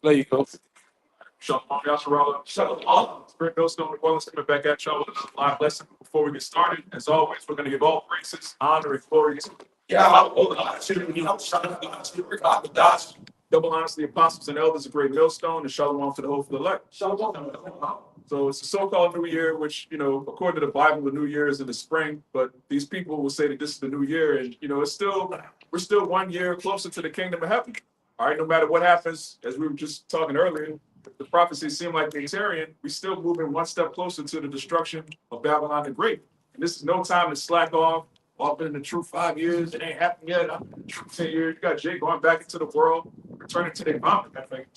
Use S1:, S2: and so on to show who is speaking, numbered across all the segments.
S1: There you go. Shalom, Yasharala. Shalom. Spirit Millstone, New Orleans, coming back at y'all with another live lesson. Before we get started, as always, we're going to give all praises, honor, and glory. Double honors to the apostles and elders of Great Millstone, and shalom to the whole for the elect. Shalom. So it's a so-called New Year, which, according to the Bible, the New Year is in the spring. But these people will say that this is the New Year, and we're still 1 year closer to the kingdom of heaven. All right, no matter what happens, as we were just talking earlier, the prophecies seem like they're tarrying. We're still moving one step closer to the destruction of Babylon the Great. And this is no time to slack off. I've been in the truth 5 years. It ain't happened yet. I'm in the truth 10 years. You got Jay going back into the world, returning to their vomit. I think.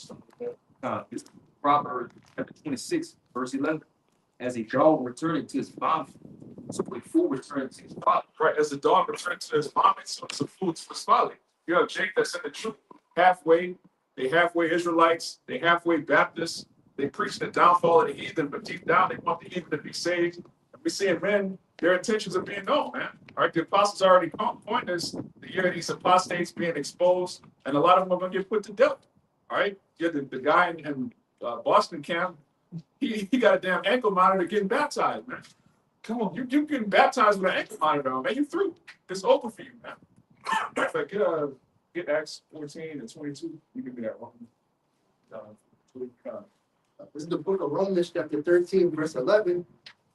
S2: It's Proverbs chapter 26, verse 11. As a dog returning to his vomit, so a fool returning to his vomit.
S1: Right, as the dog returns to his vomit, so it's a food for his folly. You have Jake that's in the truth halfway. They halfway Israelites. They halfway Baptists. They preach the downfall of the heathen, but deep down they want the heathen to be saved. And we seeing men, their intentions are being known, man. All right, the apostles already pointed us the year of these apostates being exposed, and a lot of them are going to get put to death. All right, yeah, the guy in Boston camp, he got a damn ankle monitor getting baptized, man. Come on, you getting baptized with an ankle monitor on, man. You through. It's over for you, man. Like, get Acts 14 and 22. You can do that one.
S3: This is the book of Romans, chapter 13, verse 11.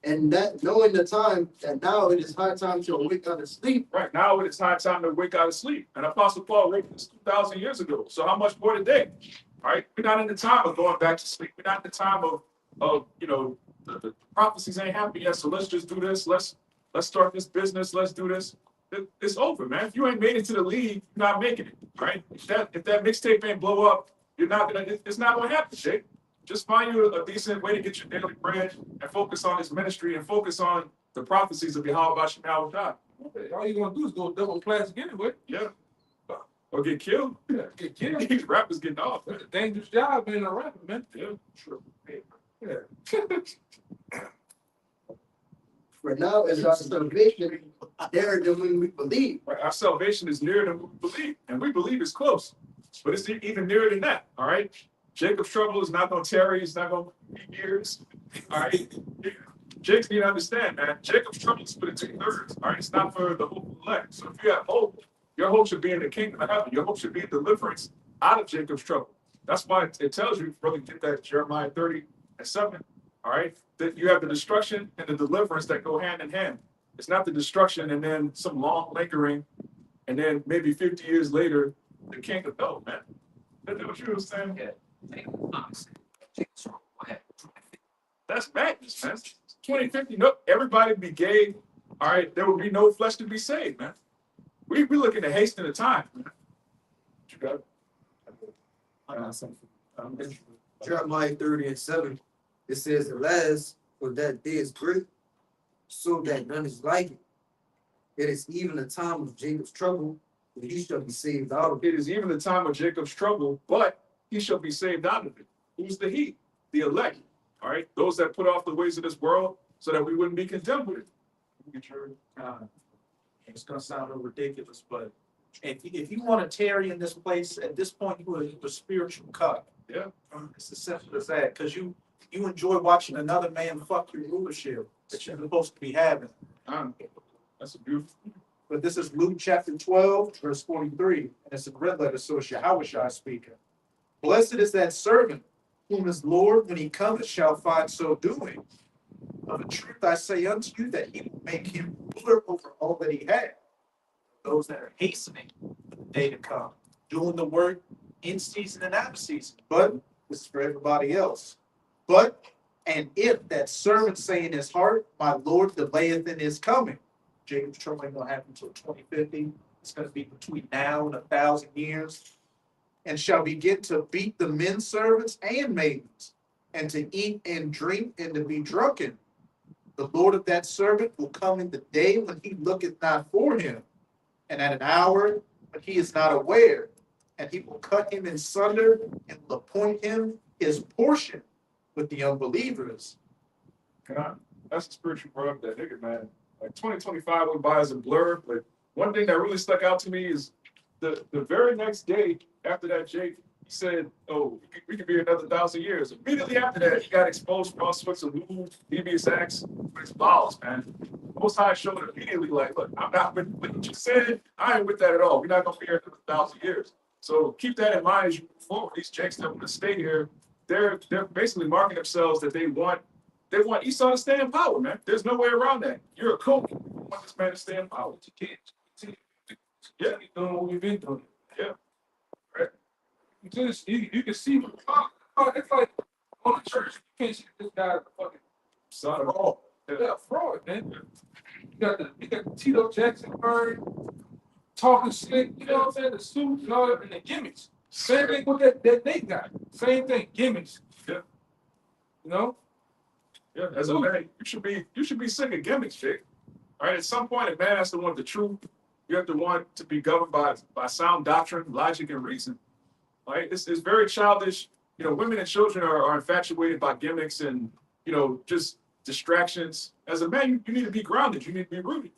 S3: And that knowing the time, that now it is high time to awake out of sleep.
S1: Right now, it is high time to wake out of sleep. And Apostle Paul wrote this 2,000 years ago. So how much more today? All right, we're not in the time of going back to sleep. We're not in the time of the prophecies ain't happening yet. So let's just do this. Let's start this business. Let's do this. It's over, man. If you ain't made it to the league, you're not making it. Right? If that mixtape ain't blow up, you're not gonna. It's not gonna happen, Jake. Just find you a decent way to get your daily bread and focus on this ministry and focus on the prophecies of Yahweh Shemel God.
S4: All you're gonna do is go double class anyway.
S1: Yeah. Or get killed.
S4: Yeah, get killed.
S1: These rappers getting off.
S4: That's a dangerous job being a rapper, man.
S1: Yeah, true.
S4: Yeah.
S3: For now is our salvation there than when we believe.
S1: Right. Our salvation is nearer than we believe, and we believe it's close, but it's even nearer than that. All right. Jacob's trouble is not going to tarry. It's not going to be years. All right. Jake's need to understand, man. Jacob's trouble is split into 2/3. All right. It's not for the hope of the elect. So if you have hope, your hope should be in the kingdom of heaven. Your hope should be in deliverance out of Jacob's trouble. That's why it tells you, really get that Jeremiah 30:7. All right. That you have the destruction and the deliverance that go hand in hand. It's not the destruction and then some long lingering, and then maybe 50 years later, the kingdom. No, man. That's what you were saying.
S2: Yeah.
S1: That's madness, man. 2050, no, everybody be gay. All right, there would be no flesh to be saved, man. We're looking to hasten the time, man. What you got?
S3: I got something. Jeremiah 30:7. It says, alas, for that day is great, so that none is like it. It is even the time of Jacob's trouble, but he shall be saved out of it.
S1: It is even the time of Jacob's trouble, but he shall be saved out of it. Who's the he? The elect. All right, those that put off the ways of this world so that we wouldn't be condemned with it.
S5: It's gonna sound a little ridiculous, but if you want to tarry in this place, at this point, you are a spiritual cut.
S1: Yeah.
S5: It's as simple as that, because you enjoy watching another man fuck your rulership that you're supposed to be having.
S1: That's a beautiful.
S5: But this is Luke chapter 12, verse 43, and it's a red letter, so it's Yahushua speaking. Blessed is that servant whom his Lord, when he cometh, shall find so doing. Of a truth I say unto you that he will make him ruler over all that he had. Those that are hastening for the day to come, doing the work in season and out of season. But this is for everybody else. But, and if that servant say in his heart, my Lord delayeth in his coming, Jacob's trouble ain't gonna happen until 2050. It's gonna be between now and 1,000 years. And shall begin to beat the men servants and maidens, and to eat and drink and to be drunken. The Lord of that servant will come in the day when he looketh not for him, and at an hour when he is not aware, and he will cut him in sunder and will appoint him his portion with the unbelievers.
S1: God, that's the spiritual part of that nigga, man. Like 2025 went by as a blur, but one thing that really stuck out to me is the very next day after that, Jake, he said, "Oh, we could be here another 1,000 years." Immediately after that, he got exposed for all sorts of lewd, devious acts with his bowels, man. Most High showed immediately, like, "Look, I'm not with what you said. I ain't with that at all. We're not gonna be here another 1,000 years." So keep that in mind as you move forward. These jakes that want to stay here, they're basically marking themselves that they want Esau to stay in power, man. There's no way around that. You're a cook. You want this man to stay in power.
S4: You can't continue doing what we've been doing.
S1: Yeah. Right.
S4: You can see, it's like on the church, you can't see this guy fucking
S1: Son of all.
S4: yeah, fraud, man. You got the Tito Jackson bird talking slick, you know what I'm saying? The suit and all that, and the gimmicks. Same thing with that they got. Same thing, gimmicks.
S1: Yeah.
S4: You know?
S1: Yeah, as a man, you should be sick of gimmicks, Jake. All right, at some point, a man has to want the truth. You have to want to be governed by sound doctrine, logic, and reason. Right? It's very childish. You know, women and children are infatuated by gimmicks and, you know, just distractions. As a man, you need to be grounded. You need to be rooted.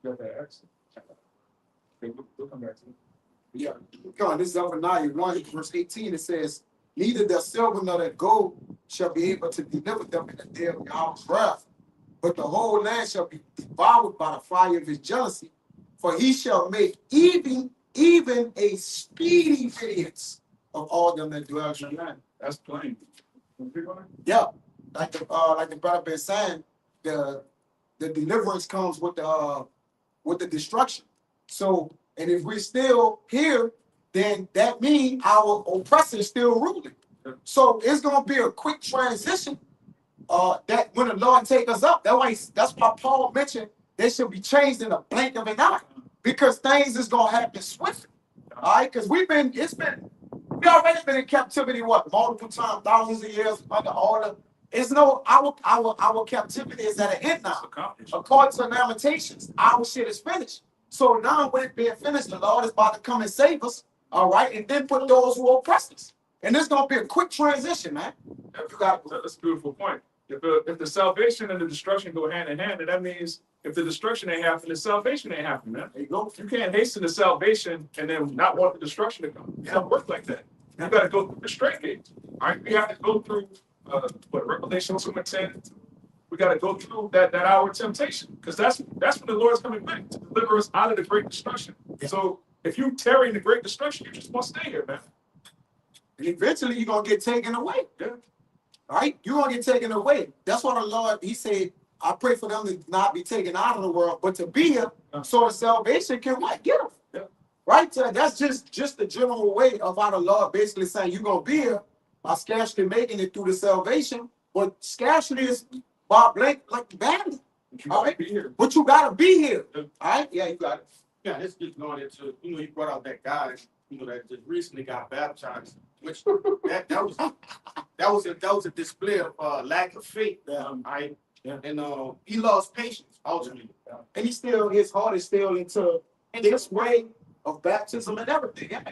S1: You got that accent. Okay, we'll come back to it.
S6: Yeah, God, this is Zephaniah 1, verse 18. It says, "Neither their silver nor their gold shall be able to deliver them in the day of Yahweh's wrath, but the whole land shall be devoured by the fire of his jealousy. For he shall make even a speedy vengeance of all them that dwell in the land."
S1: That's plain.
S6: Yeah, like the brother been saying, the deliverance comes with the destruction. So, and if we're still here, then that means our oppressor is still ruling. So it's gonna be a quick transition. That when the Lord take us up, that's why Paul mentioned they should be changed in a blink of an eye, because things is gonna happen swiftly. All right, because we already been in captivity multiple times, thousands of years under order. Our captivity is at an end now. According to Lamentations, our shit is finished. So now when it being finished, the Lord is about to come and save us, all right, and then put those who oppress us. And it's gonna be a quick transition, man.
S1: That's a beautiful point. If the salvation and the destruction go hand in hand, then that means if the destruction ain't happening, the salvation ain't happening, man.
S6: There you go.
S1: You can't hasten the salvation and then not want the destruction to come. It doesn't work like that. You got to go through the straight gate. All right, we have to go through Revelation 2:10. We got to go through that hour of temptation, because that's when the Lord's coming back to deliver us out of the great destruction.
S6: Yeah.
S1: So if you tarry in the great destruction, you just want to stay here, man.
S6: And eventually you're gonna get taken away.
S1: Yeah.
S6: All right, you're gonna get taken away. That's why the Lord, he said, I pray for them to not be taken out of the world, but to be here, so the salvation can get them.
S1: Yeah.
S6: Right? So that's just the general way of how the Lord basically saying you're gonna be here by scarcely making it through the salvation, but scarcely is Bob Blank like badly.
S1: But you
S6: All
S1: got to
S6: right.
S1: be here.
S6: But you gotta be here.
S1: Yeah.
S6: All right? Yeah, you got it.
S7: Yeah, it's just going into, you brought out that guy, that just recently got baptized, which that was a display of lack of faith. Right?
S1: Yeah.
S7: And he lost patience ultimately.
S6: And his heart is still into this way of baptism and everything. Yeah.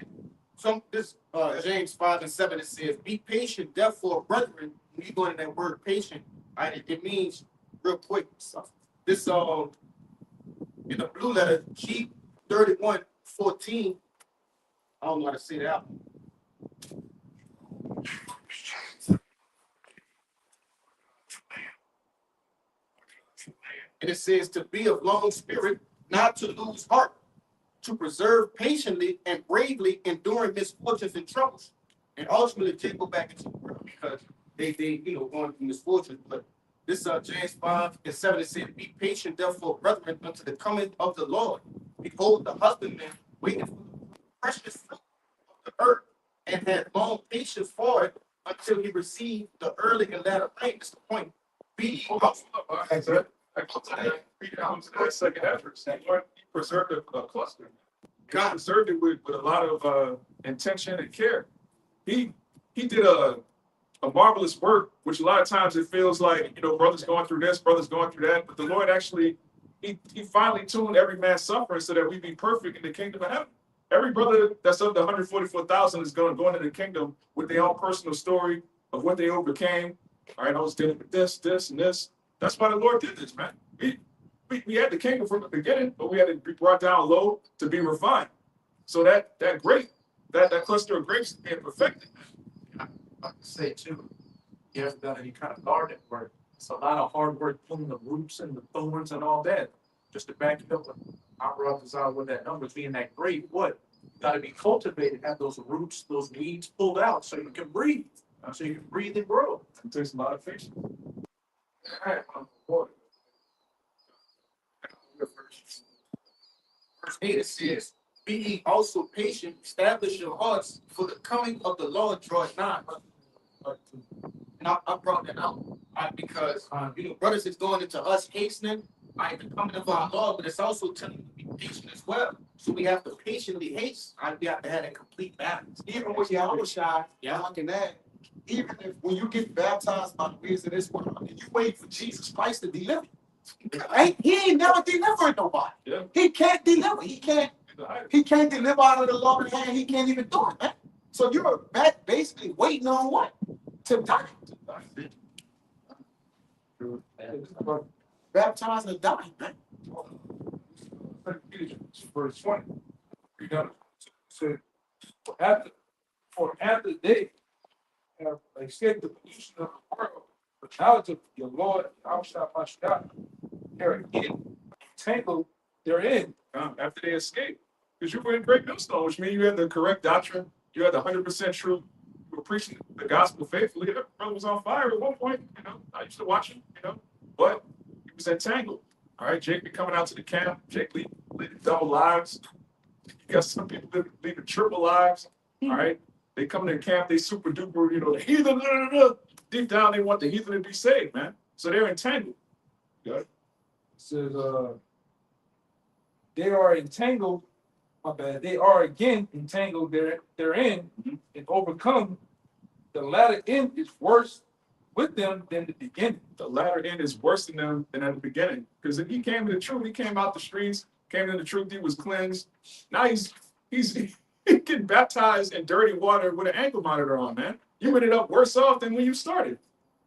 S7: James 5:7, it says, "Be patient, therefore, brethren." When you go into that word patient, right, it means real quick. This in the blue letter, G31:14. I don't know how to say that. And it says to be of long spirit, not to lose heart, to preserve patiently and bravely enduring misfortunes and troubles. And ultimately to go back into the world because they going through misfortunes. But this James 5:7, it says, "Be patient, therefore, brethren, unto the coming of the Lord. Behold, the husbandman waiting for the precious fruit of the earth, and had long patience for it until he received the early and latter rain." That's the point. Be
S1: Hold up. I go to that. Read down to that second effort. Lord, he preserved a cluster. God preserved it with a lot of intention and care. He did a marvelous work, which a lot of times it feels like, brothers going through this, brothers going through that. But the Lord actually, he finally tuned every man's suffering so that we be perfect in the kingdom of heaven. Every brother that's of the 144,000 is going into the kingdom with their own personal story of what they overcame. All right, I was dealing with this, and this. That's why the Lord did this, man. We had the kingdom from the beginning, but we had to be brought down low to be refined. So that grape that cluster of grapes being perfected.
S5: I can say too, he hasn't done any kind of garden work. It's a lot of hard work pulling the roots and the thorns and all that. Just to back it up, our brothers out with that number being that great wood. Gotta be cultivated, have those roots, those weeds pulled out so you can breathe. So you can breathe and grow.
S1: It takes a lot of patience.
S7: Verse 8 it says, be ye also patient, establish your hearts, for the coming of the Lord draweth nigh. And I brought that out because, brothers, it's going into us hastening, the coming of our Lord, but it's also telling you to be patient as well. So we have to patiently haste. We have to have a complete balance.
S6: Even when Yahweh Shai,
S7: Yeah.
S6: looking at, even if when you get baptized by the ways of this world, and you wait for Jesus Christ to deliver, he ain't never delivered nobody.
S1: Yeah.
S6: He can't deliver. He can't deliver out of the Lord's hand. He can't even do it, man. So you're basically waiting on what? To die. Baptized and die, man.
S4: Verse 20. Read on. So after they have escaped the pollution of the world, the knowledge of your Lord, Yahushua, they're again entangled therein.
S1: After they escape. Because you were in great millstone, which means you had the correct doctrine, you had the 100% truth, you were preaching the gospel faithfully. That brother was on fire at one point, I used to watch him, but he was entangled. All right, Jake be coming out to the camp, Jake leading double lives. You got some people leading triple lives, all right? They come to the camp, they super duper, the heathen, deep down they want the heathen to be saved, man. So they're entangled. Good.
S4: It says, they are entangled, my bad, they are again entangled therein and overcome. The latter end is worse with them than the beginning.
S1: The latter end is worse than them than at the beginning. Because if he came to the truth, he came out the streets, came to the truth, he was cleansed. Now he's getting baptized in dirty water with an ankle monitor on, man. You ended up worse off than when you started.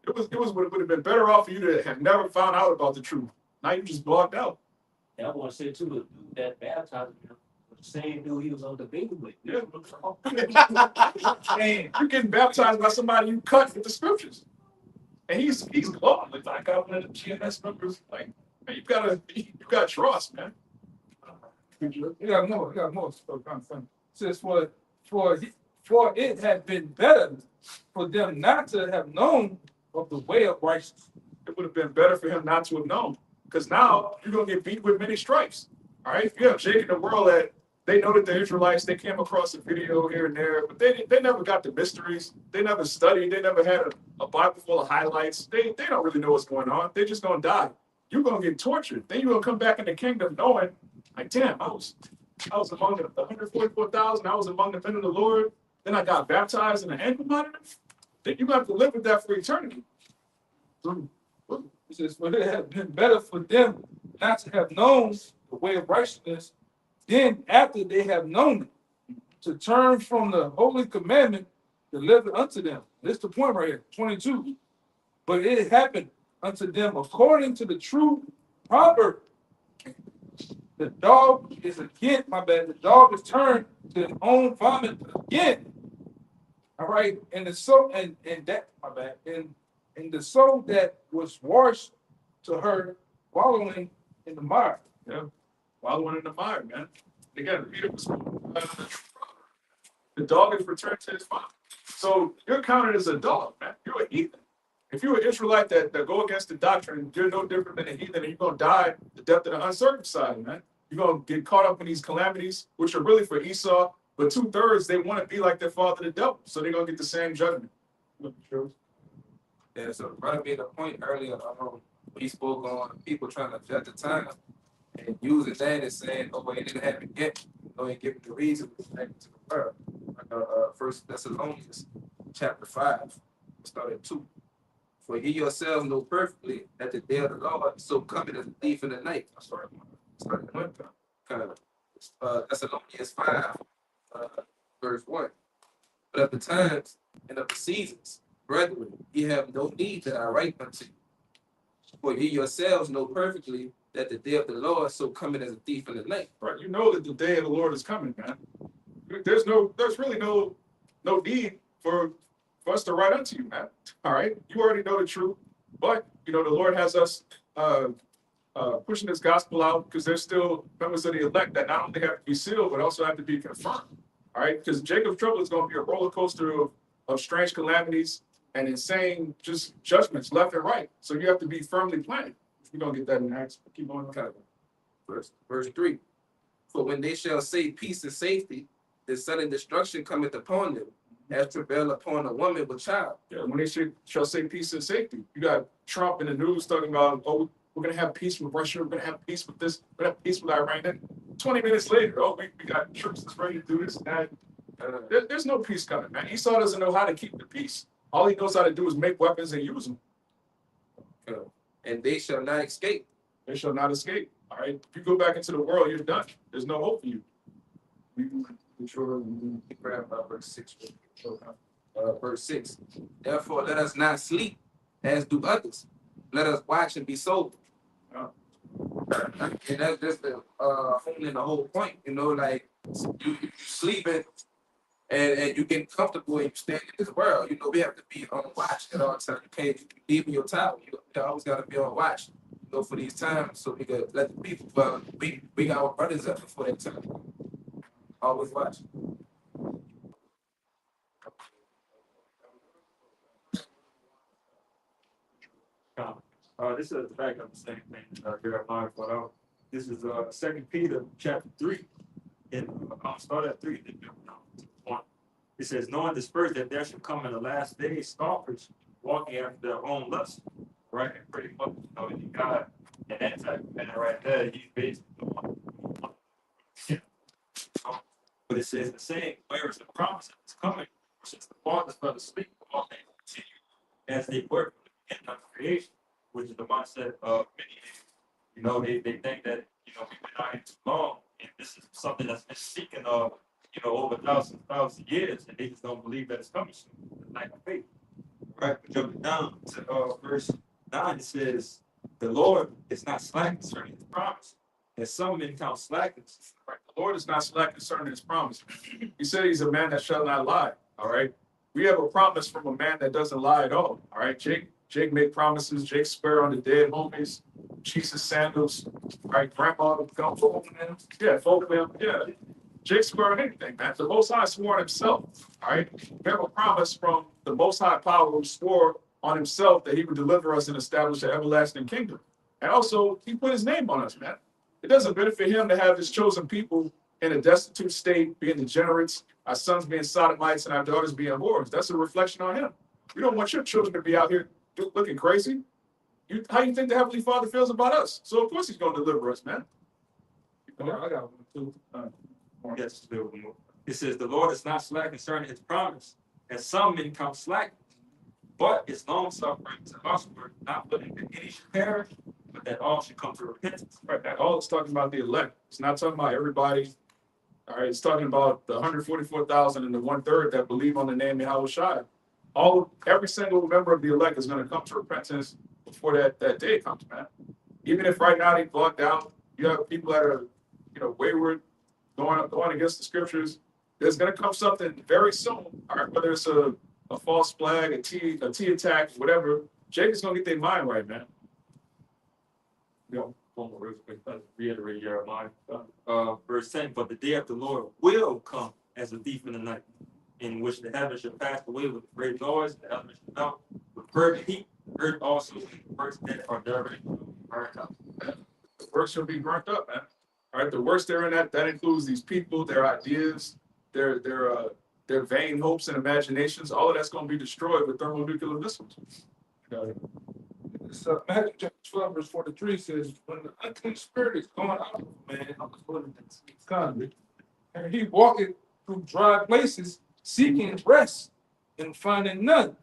S1: It would have been better off for you to have never found out about the truth. Now you just blocked out.
S8: I want to say too, the dude that baptized him, the same dude he was on the baby with.
S1: Yeah. And you're getting baptized by somebody you cut with the scriptures. And he's glowing. Like, I got one of the GMS members. Like, man, you gotta trust, man.
S4: You got more stuff kind of funny. It says, for it had been better for them not to have known of the way of righteousness.
S1: It would have been better for him not to have known. Because now you're gonna get beat with many stripes. All right. You have Jake in the world that they know that the Israelites, they came across a video here and there, but they never got the mysteries. They never studied. They never had a Bible full of highlights. They don't really know what's going on. They're just gonna die. You're gonna get tortured. Then you're gonna come back in the kingdom knowing, like, damn, I was among the 144,000. I was among the men of the Lord. Then I got baptized in an ankle monitor. Then you have to live with that for eternity.
S4: It says, for it had been better for them not to have known the way of righteousness, then after they have known it, to turn from the holy commandment delivered unto them. This is the point right here, 22. But it happened unto them according to the true proverb. The dog is again, the dog is turned to his own vomit again. All right, and the soul, and that, and the soul that was washed to her wallowing in the mire.
S1: Yeah, wallowing in the mire, man. Again, Peter was the dog is returned to his father. So you're counted as a dog, man. You're a heathen. If you're an Israelite that go against the doctrine, you're no different than a heathen, and you're gonna die the death of the uncircumcised, man. You're gonna get caught up in these calamities, which are really for Esau, but 2/3 they want to be like their father, the devil, so they're gonna get the same judgment.
S2: Yeah, so brother made a point earlier. He spoke on people trying to judge the time and using that as saying, "Oh, it didn't happen yet." And giving the reason to the world. First Thessalonians chapter 5, start at 2. For ye yourselves know perfectly that the day of the Lord so coming as a thief in the night. Start at 1. Thessalonians 5, verse 1. But of the times and of the seasons, brethren, ye have no need that I write unto you. For ye yourselves know perfectly that the day of the Lord so coming as a thief in the night.
S1: Right, you know that the day of the Lord is coming, man. there's really no need for us to write unto you, man. All right, you already know the truth, but the Lord has us pushing this gospel out because there's still members of the elect that not only have to be sealed but also have to be confirmed. All right, because Jacob's trouble is going to be a roller coaster of strange calamities and insane just judgments left and right. So you have to be firmly planted. We're gonna get that in Acts. Keep going.
S2: Okay. Verse 3. For when they shall say peace and safety, the sudden destruction cometh upon them, as travail upon a woman with child.
S1: Yeah, when they shall say peace and safety, you got Trump in the news talking about, oh, we're gonna have peace with Russia, we're gonna have peace with this, we're gonna have peace with Iran. Then 20 minutes later, oh, we got troops that's ready to do this and that. There's no peace coming, man. Esau doesn't know how to keep the peace. All he knows how to do is make weapons and use them.
S2: And they shall not escape.
S1: They shall not escape. All right. If you go back into the world, you're done. There's no hope for you.
S2: Grab verse 6. Verse 6. Therefore, let us not sleep as do others. Let us watch and be sober. And that's just the honing the whole point, like you sleeping and you getting comfortable and you stand in this world. We have to be on watch at all times. You can't leave in your tower. You always got to be on watch, for these times, so we can let the people. We got our brothers up before that time. Always watch.
S9: This is the fact of the same thing Jeremiah brought out. This is 2 Peter chapter 3. And I'll start at 3. It says, knowing this first that there should come in the last days scoffers walking after their own lust. Right? And pretty much, you got and that type of man right there, he's basically the one. But it says the same, where is the promise that is coming, since the fathers fell asleep, all things continue as they were from the beginning of creation, which is the mindset of many. They think that we've been out here too long, and this is something that's been seeking over thousands of years, and they just don't believe that it's coming soon. Like faith. Right, jumping down to verse 9, it says, the Lord is not slack concerning his promise, as some men count slackness.
S1: Right. The Lord is not slack concerning his promise. He said he's a man that shall not lie. All right. We have a promise from a man that doesn't lie at all. All right. Jake made promises. Jake swear on the dead homies. Jesus sandals. Right. Grandma come fold him. Yeah, fold him. Yeah. Jake swear on anything, man. The Most High swore on himself. All right. We have a promise from the Most High power who swore on himself that he would deliver us and establish an everlasting kingdom. And also, he put his name on us, man. It doesn't benefit him to have his chosen people in a destitute state, being degenerates, our sons being sodomites, and our daughters being whores. That's a reflection on him. We don't want your children to be out here looking crazy. How do you think the Heavenly Father feels about us? So, of course, he's going to deliver us, man.
S4: I got one too.
S9: Yes, it says, the Lord is not slack concerning his promise, as some men count slack, but it's long suffering to usward, not willing that any should perish, but that all should come to repentance.
S1: Right, that all is talking about the elect. It's not talking about everybody. All right, it's talking about the 144,000 and the 1/3 that believe on the name of Yahushua. Every single member of the elect is going to come to repentance before that day comes, man. Even if right now they blocked out, you have people that are, wayward, going against the scriptures. There's going to come something very soon. All right, whether it's a false flag, a T attack, whatever. Jake is going to get their mind right, man.
S9: One more real quick, reiterate Jeremiah. Verse 10, but the day of the Lord will come as a thief in the night, in which the heavens shall pass away with great noise, the elements shall melt with fervent heat, the earth also, the works that are therein burnt up.
S1: The works shall be burnt up, man. All right, the works therein, that includes these people, their ideas, their vain hopes and imaginations. All of that's going to be destroyed with thermonuclear missiles.
S4: Matthew chapter 12, verse 43 says, when the unclean spirit is going out of a man, and he walketh through dry places, seeking rest and finding none.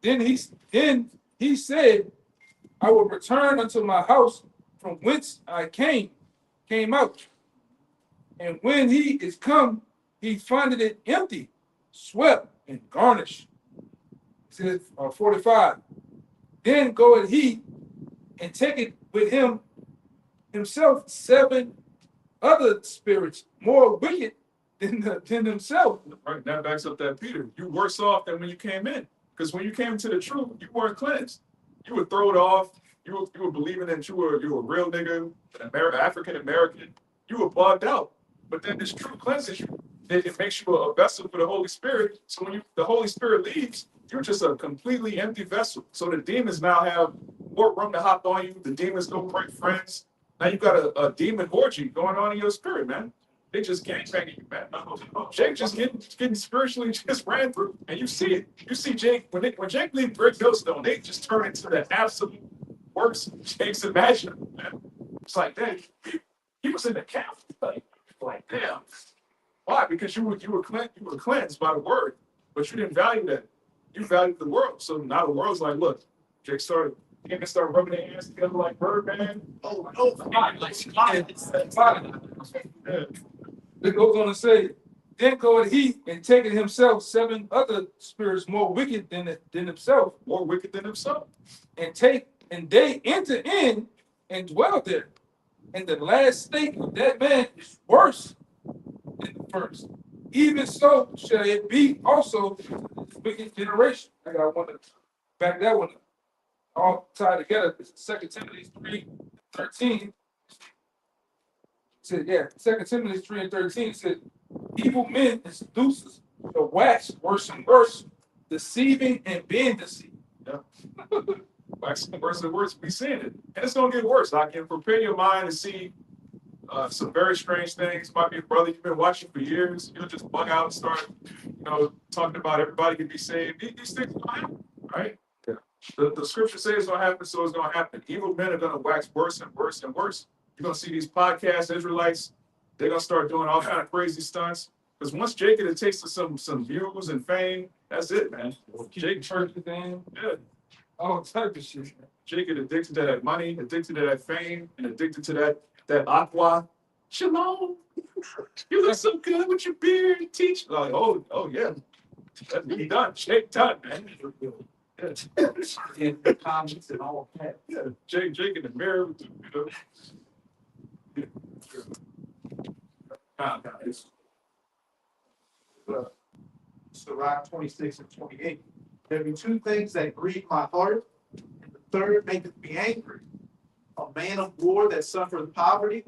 S4: Then he said, I will return unto my house from whence I came out. And when he is come, he findeth it empty, swept, and garnished. It says 45. Then goeth he and taketh with himself 7 other spirits more wicked than themselves.
S1: Right, that backs up that Peter. You worse off than when you came in. Because when you came into the truth, you weren't cleansed. You were thrown off. You were believing that you were a real nigga, an African American. You were bugged out. But then this truth cleanses you. It makes you a vessel for the Holy Spirit. So when the Holy Spirit leaves, you're just a completely empty vessel. So the demons now have more room to hop on you. The demons go break friends. Now you got a demon orgy going on in your spirit, man. They just gangbanging you, man. Jake just getting spiritually just ran through, and you see it. You see Jake when Jake leaves Brick Millstone, they just turn into the absolute worst Jake's imaginable, man. It's like that. He was in the camp, like damn. Why? Because you were cleansed by the word, but you didn't value that. You valued the world. So now the world's like, look, Jake started rubbing their hands together like Birdman.
S7: Oh, no,
S1: Yeah.
S4: It goes on to say, then goeth he and taking himself 7 other spirits more wicked than himself,
S1: More wicked than himself.
S4: and they enter in and dwell there. And the last state of that man is worse than the first. Even so shall it be also in this wicked generation. I got one to back that one up. All tied together. It's 2 Timothy 3:13. Said, yeah, 2 Timothy 3:13 said, evil men and seducers shall wax worse and worse, deceiving and being deceived.
S1: Waxing worse and worse, we seeing it. And it's gonna get worse. I can prepare your mind to see some very strange things. Might be a brother you've been watching for years. You'll just bug out and start, talking about everybody can be saved. These things are gonna happen, right?
S4: Yeah.
S1: The scripture says it's gonna happen, so it's gonna happen. Evil men are gonna wax worse and worse and worse. You're gonna see these podcast Israelites, they're gonna start doing all kind of crazy stunts. Because once Jake gets a taste of some views and fame, that's it, man. Jake
S4: church thing,
S1: yeah.
S4: all type of shit.
S1: Jake get addicted to that money, addicted to that fame, and addicted to that aqua. Shalom. You look so good with your beard and teach. Like, oh yeah. That's me done. Jake done, man.
S8: In the comments and all that.
S1: Yeah. Jake in the mirror with
S5: Sirach 26 and 28. There be 2 things that grieve my heart, and the third maketh me angry. A man of war that suffereth poverty,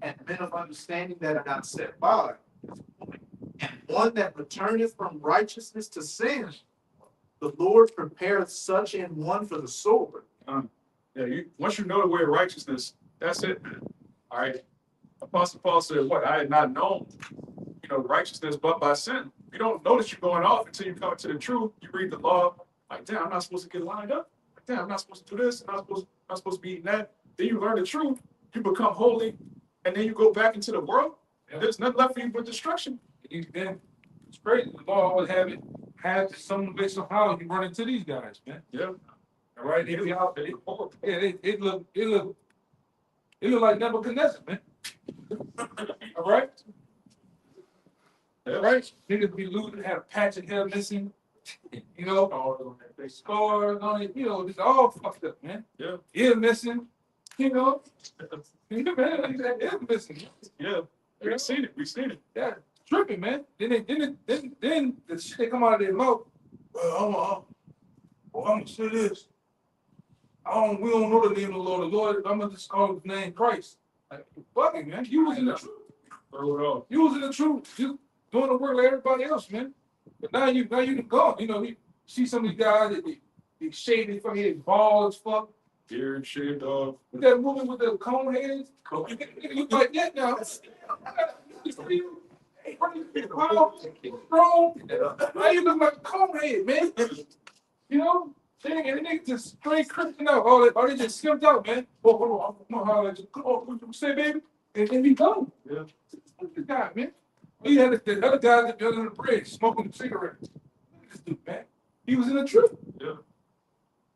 S5: and men of understanding that are not set by. And one that returneth from righteousness to sin. The Lord prepareth such an one for the sword.
S1: Once you know the way of righteousness, that's it, man. All right. Apostle Paul said, what? I had not known, righteousness but by sin. You don't notice you're going off until you come to the truth. You read the law, like, damn, I'm not supposed to get lined up. Like, damn, I'm not supposed to do this. I'm not supposed to be eating that. Then you learn the truth. You become holy, and then you go back into the world. And there's nothing left for you but destruction.
S4: Then it's crazy. The law always have some based on how you run into these guys, man.
S1: Yeah.
S4: All right, they look like Nebuchadnezzar, man. All right.
S1: Yeah.
S4: Right? Niggas be looting, have a patch of hair missing, they scars on it, it's all fucked up, man.
S1: Yeah.
S4: Ear missing, man, ear missing.
S1: Yeah. We've seen it.
S4: Yeah, tripping, man. Then the shit they come out of their mouth. Well, I'm gonna say this. We don't know the name of the Lord. The Lord, I'm gonna just call his name Christ. Like, fucking man, you was in the truth.
S1: Throw it off.
S4: You was in the truth. You doing the work like everybody else, man. But now you gone. You see some of these guys that they shave their fucking head bald as fuck.
S1: Beard shaved off.
S4: With that woman with the cone heads, you look like that now. Now you look like a cone head, man. And they just straight cripping out. All they just skipped out, man. Oh, what you say, baby? And be gone.
S1: Yeah.
S4: Look at the guy, man. He had the other guy that was in the bridge smoking a cigarette. Look at this dude, man. He was in the truth.
S1: Yeah.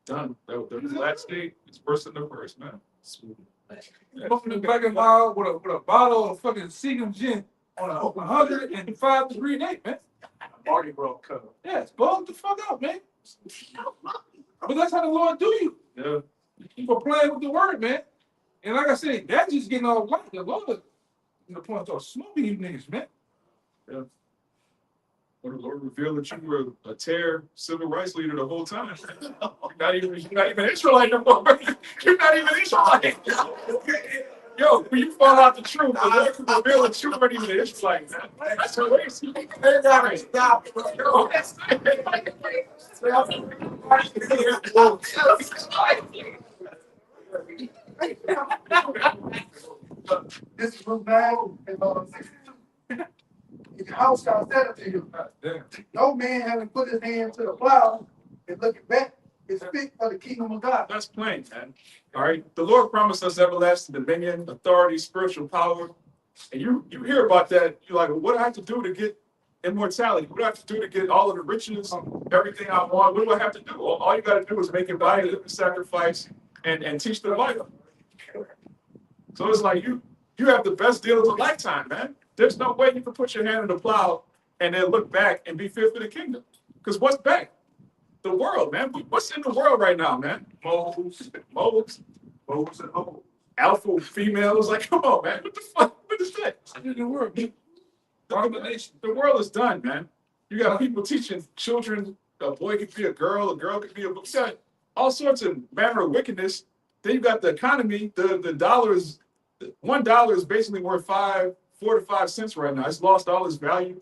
S1: Done. The last state is worse than the first, man.
S4: Smoking the black and mild with a bottle of fucking Seagram gin on a 105-degree day, man.
S5: Mardi Gras cover.
S4: Yeah, it's bugged the fuck out, man. But that's how the Lord do you.
S1: Yeah.
S4: You for playing with the word, man. And like I said, that's just getting all light. The Lord, the point of smoking you niggas, man.
S1: When the Lord revealed that you were a tear civil rights leader the whole time. You're not even Israelite no more. You're not even Israelite. Yo, when you fall out the truth, the Lord can reveal that you weren't even Israelite, man. That's crazy.
S6: They gotta stop.
S1: Yo, that's
S6: This is from bad. If your house got set up to you,
S4: Damn.
S6: no man having put his hand to the plow and looking back is fit for the kingdom of God.
S1: That's plain, man. All right. The Lord promised us everlasting dominion, authority, spiritual power. And you hear about that. You're like, well, what do I have to do to get immortality? What do I have to do to get all of the riches, everything I want? What do I have to do? All you got to do is make your body a living sacrifice and teach the Bible. So it's like you have the best deal of a lifetime, man. There's no way you can put your hand in the plow and then look back and be fit for the kingdom. Because what's back? The world, man. What's in the world right now, man? Moles and hoes. Alpha females. Like, come on, man. What the fuck? What is that?
S4: The world.
S1: The world is done, man. You got people teaching children a boy could be a girl could be a boy. You got all sorts of manner of wickedness. Then you got the economy. The dollar is $1 is basically worth 4 to 5 cents right now. It's lost all its value.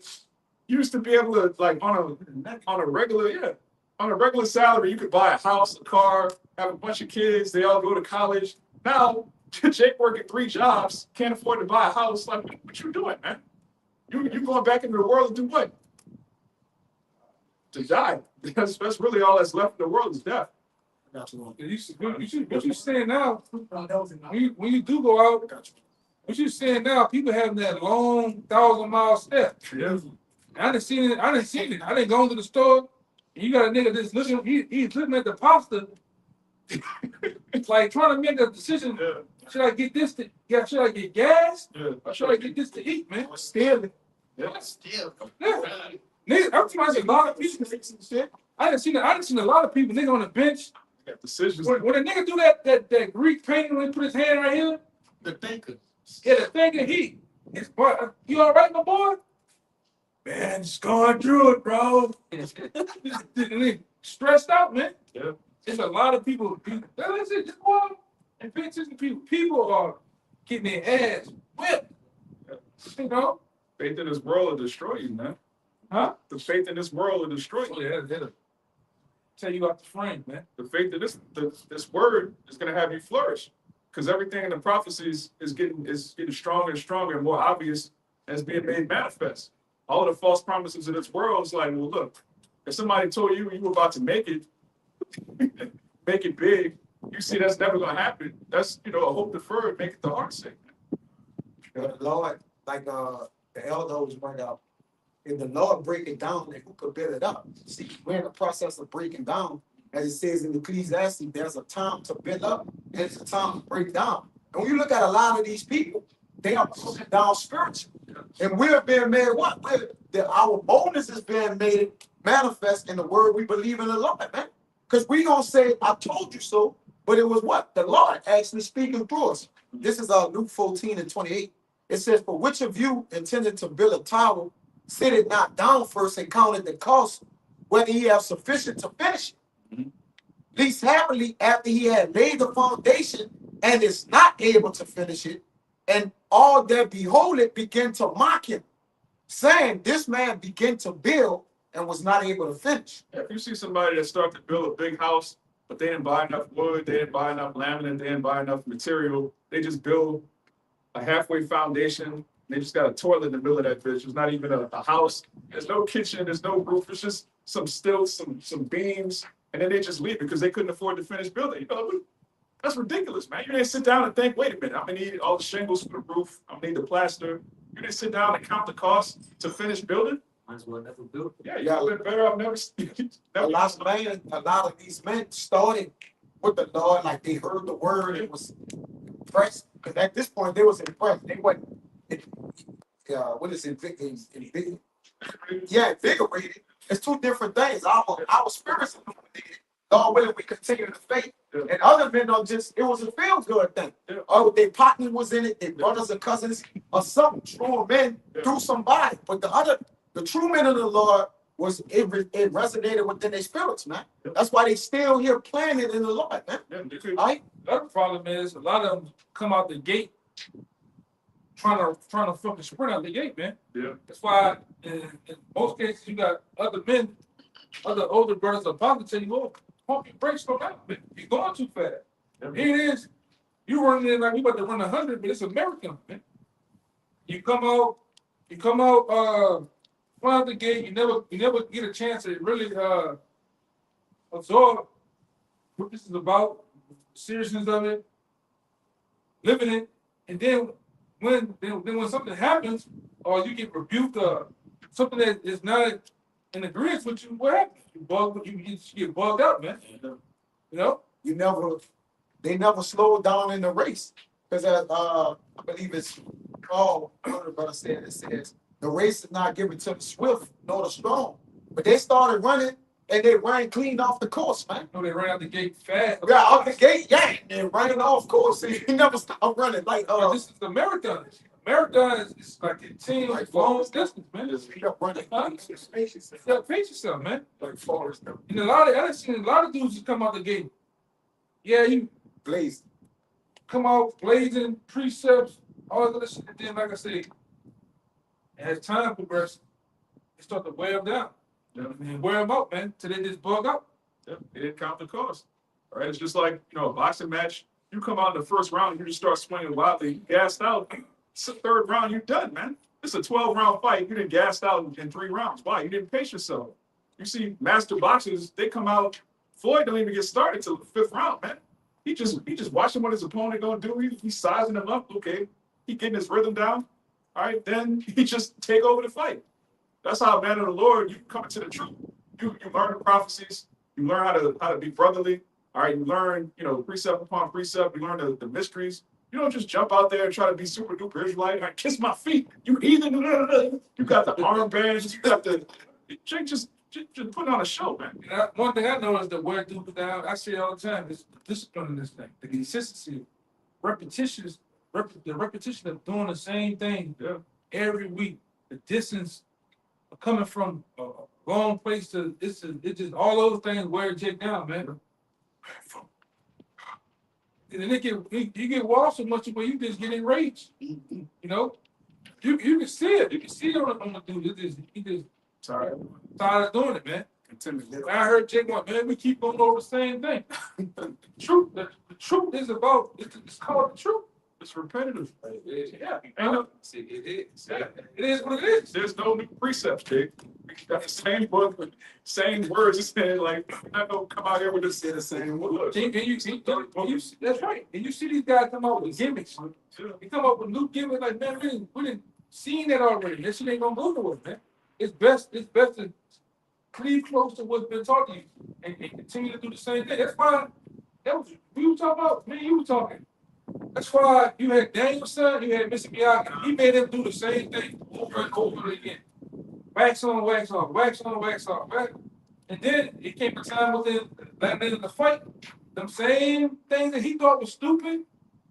S1: You used to be able to, like, on a regular salary, you could buy a house, a car, have a bunch of kids. They all go to college. Now, Jake working 3 jobs, can't afford to buy a house. Like, what you doing, man? You going back into the world to do what? To die. That's really all that's left in the world is death.
S4: What you saying now? When you do go out, what you saying now? People having that long 1,000-mile step.
S1: Yeah.
S4: I didn't see it. I didn't go into the store. And you got a nigga that's looking. He's looking at the pasta. It's like trying to make a decision.
S1: Yeah.
S4: Should I get this should I get gas?
S1: Yeah.
S4: Or should I get this to eat, man? Stealing.
S1: Yeah.
S4: Yeah. Niggas, I'm talking about a lot of people. I didn't see a lot of people nigga on the bench.
S1: Got decisions.
S4: When a nigga do that Greek painting when he put his hand right here,
S7: The thinker.
S4: yeah, the thinking you all right, my boy? Man, just going through it, bro. Stressed out, man.
S1: Yeah.
S4: There's a lot of people. That's it. Just go out and pay attention to people. People are getting their ass whipped.
S1: Yeah.
S4: You know?
S1: Faith in this world will destroy you, man.
S4: Huh?
S1: The faith in this world will destroy you.
S4: Oh, yeah, that'll tell you out the frame, man.
S1: The faith in this word is going to have you flourish, because everything in the prophecies is getting stronger and stronger and more obvious as being made manifest. All of the false promises in this world is like, well, look, if somebody told you were about to make it big, you see that's never going to happen. That's a hope deferred, make it the heart sick.
S6: The Lord, like the elder was bringing up, if the Lord break it down, then who could build it up? See, we're in the process of breaking down. As it says in Ecclesiastes, there's a time to build up and there's a time to break down. And when you look at a lot of these people, they are broken down spiritually. And we're being made what? Our boldness is being made manifest in the word we believe in the Lord, man. Because we gonna say, I told you so, but it was what? The Lord actually speaking through us. This is Luke 14:28. It says, for which of you intended to build a tower, sit it not down first and counted the cost, whether he have sufficient to finish it. Least happily, after he had laid the foundation and is not able to finish it, and all that behold it begin to mock him, saying, this man began to build and was not able to finish.
S1: If you see somebody that started to build a big house, but they didn't buy enough wood, they didn't buy enough laminate, they didn't buy enough material, they just build a halfway foundation. They just got a toilet in the middle of that bitch. It's not even a house. There's no kitchen. There's no roof. It's just some stilts, some beams, and then they just leave because they couldn't afford to finish building. That's ridiculous, man. You didn't sit down and think, wait a minute, I'm gonna need all the shingles for the roof. I'm gonna need the plaster. You didn't sit down and count the cost to finish building.
S8: Might as well never build.
S1: Yeah, you would have been better off never.
S6: A lot of these men started with the Lord, like they heard the word and was impressed. Because at this point, they was impressed. They wasn't, what is it? Yeah, invigorated. It's two different things. Our spirits illuminated, Lord willing, we continue to faith. And other men are just, it was a feel good thing. Oh, their partner was in it, their brothers and cousins, or some true men through somebody. But the true men of the Lord it resonated within their spirits, man. That's why they still here playing it in the Lord, man. Right?
S4: The other problem is a lot of them come out the gate trying to fucking sprint out the gate, man.
S1: Yeah.
S4: That's why in most cases you got other men, other older brothers about to tell you, oh, pump your brakes, slow down, man. You're going too fast. Here it is. You running in like we about to run 100, but it's American, man. You come out, run out the gate. You never get a chance to really absorb what this is about, the seriousness of it, living it, and then when something happens or you get rebuked or something that is not in agreement with you, what happens? You get bugged out, man. You know?
S6: They never slowed down in the race. Because I believe it's Paul, one of the brothers said, it says, the race is not given to the swift nor the strong. But they started running and they ran clean off the course, man.
S4: No, they ran out the gate fast.
S6: Yeah, out the gate, yeah, and running off course. And you never stop running. Like,
S4: this is the marathon. Marathon is like a team
S6: Like
S4: long
S6: Forrest
S4: distance, man.
S6: just keep up running.
S4: Huh? You gotta pace yourself, man.
S6: Like Forrest Gump.
S4: And I seen a lot of dudes just come out the gate. Yeah, you
S6: Blazed.
S4: come out blazing precepts, all of this shit. And then, like I said, as time progresses, they start to wear them down. And wear them out, man, till they just bug out.
S1: Yeah, they didn't count the cost. All right, it's just like, a boxing match. You come out in the first round, you just start swinging wildly, you gassed out. It's the third round, you're done, man. It's a 12-round fight. You didn't gassed out in 3 rounds. Why? You didn't pace yourself. You see, master boxers, they come out. Floyd don't even get started till the 5th round, man. He just watching what his opponent gonna do. He's sizing him up. Okay, he getting his rhythm down. All right, then he just take over the fight. That's how, man of the Lord, you come into the truth. You learn the prophecies. You learn how to be brotherly. All right, you learn, precept upon precept. You learn the mysteries. You don't just jump out there and try to be super duper Israelite. All right, kiss my feet. You heathen. You got the armbands. You got the just put on a show, man.
S4: And one thing I know is that wear dudes down. I say it all the time. Is the discipline in this thing, the consistency, the repetition of doing the same thing every week. The distance of coming from a long place to it's just all those things wear Jake down, man. And then you get washed so much where you just get enraged. You can see it. You can see it on the dude. He just tired of doing it, man. I heard Jake going, man, we keep going over the same thing. The truth is about it's called the truth.
S1: It's repetitive.
S4: Yeah.
S2: See, it is.
S4: It is what it is.
S1: There's no new precepts, Jake. We got the same book with same words. It's saying like we're not gonna come out here with
S6: Say the same word.
S1: look.
S4: And you see, that's right. And you see these guys come out with gimmicks. They come up with new gimmicks like, man, we didn't seen that already. That shit ain't gonna go nowhere, man. It's best to cleave close to what's been taught to you and continue to do the same thing. That's why we were talking about, man, you were talking. That's why you had Daniel's son, you had Mr. Miyagi. He made him do the same thing over and over again. Wax on, wax off, wax on, wax off, right? And then it came a time within the fight, them same things that he thought was stupid,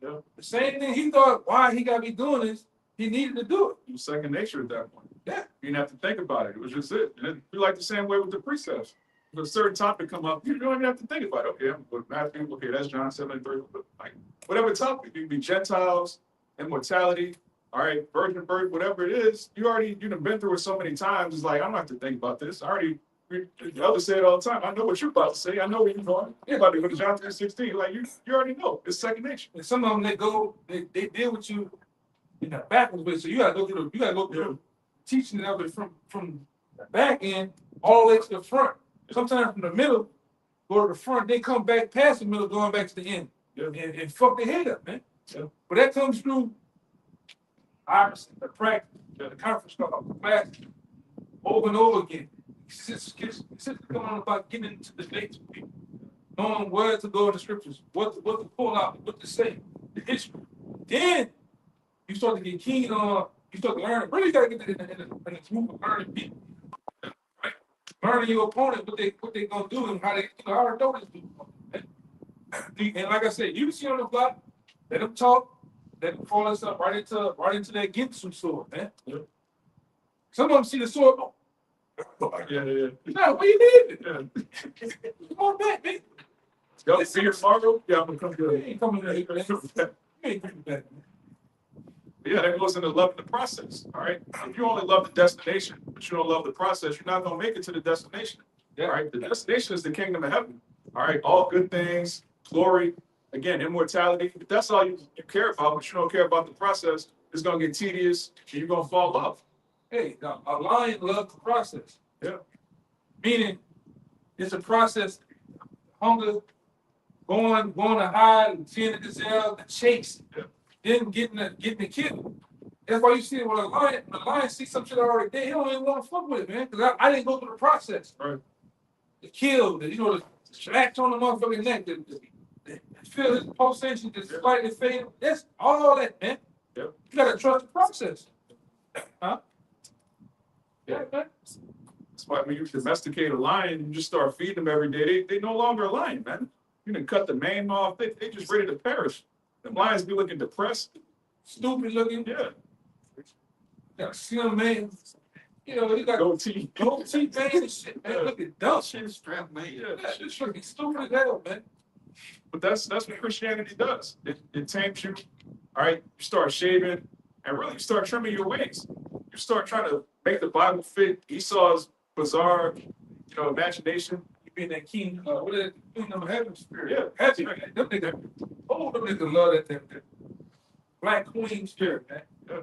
S4: the same thing he thought, why he gotta be doing this, he needed to do it.
S1: It was second nature at that point.
S4: Yeah.
S1: You didn't have to think about it. It was just it. And it'd be like the same way with the precepts. If a certain topic come up, you don't even have to think about it. Okay, I'm going to Matthew. Okay, that's John 7:3. Like whatever topic, you can be Gentiles, immortality, all right, virgin birth, whatever it is. You've been through it so many times. It's like I don't have to think about this. The elders say it all the time. I know what you're about to say. I know where you're going. You're about to go to John 3:16. Like you already know. It's second nature.
S4: And some of them they deal with you in the backwards way. So you gotta go through teaching of it from the back end all the way to the front. Sometimes from the middle, go to the front, they come back past the middle, going back to the end. And fuck their head up, man. But that comes through obviously the practice, the conference call, the class, over and over again. It's coming on about getting into the debates with people, knowing where to go in the scriptures, what to pull out, what to say, the history. Then you start to get keen on, you start to learn. Really got to get in the group of learning people. Right? learning your opponent, what they gonna do and how they, I already know this dude. And like I said, you see on the block, let them talk, let them fall us up right into that Ginsu sword, man.
S1: Yeah.
S4: Some of them see the sword. Oh,
S1: Yeah.
S4: no, where you leaving?
S1: Yeah.
S4: Come on back, man.
S1: Y'all see you tomorrow? Yeah, I'm gonna come
S4: You
S1: get
S4: ain't coming back, man. You ain't coming back, man.
S1: Yeah, that goes into loving the process. All right. If you only love the destination, but you don't love the process, you're not gonna make it to the destination.
S4: Yeah.
S1: All right. The destination is the kingdom of heaven. All right. All good things, glory, again, immortality. If that's all you care about, but you don't care about the process, it's gonna get tedious and you're gonna fall off.
S4: Hey, now, a lion loves the process.
S1: Yeah.
S4: Meaning, it's a process. Hunger, going to hide, and seeing the gazelle, the chase,
S1: Yeah.
S4: then getting the kill. That's why you see when a lion sees some shit already dead, he don't even want to fuck with it, man. Because I didn't go through the process.
S1: Right.
S4: The kill, the scratch on the motherfucking neck, the feel his pulsation, just slightly fade. That's all that, man.
S1: Yep.
S4: You gotta trust the process. Huh? Yeah, man.
S1: That's why when you domesticate a lion, you just start feeding them every day. They no longer a lion, man. You done cut the mane off. They just ready to perish. The lions be looking depressed.
S4: Stupid looking.
S1: Yeah.
S4: Yeah, slim man. You know, he got
S1: Goatee.
S4: goatee man and shit, man. Look at dumb.
S7: Shit strap, man.
S1: Yeah.
S4: Yeah, this looking stupid as hell, man.
S1: But that's what Christianity does. It tames you. All right. You start shaving and really you start trimming your ways. You start trying to make the Bible fit Esau's bizarre, imagination.
S4: You being that king, what is it? Kingdom of heaven spirit.
S1: Yeah.
S4: Heavy, man. Them niggas, them niggas love that black queen spirit, man.
S1: Yeah.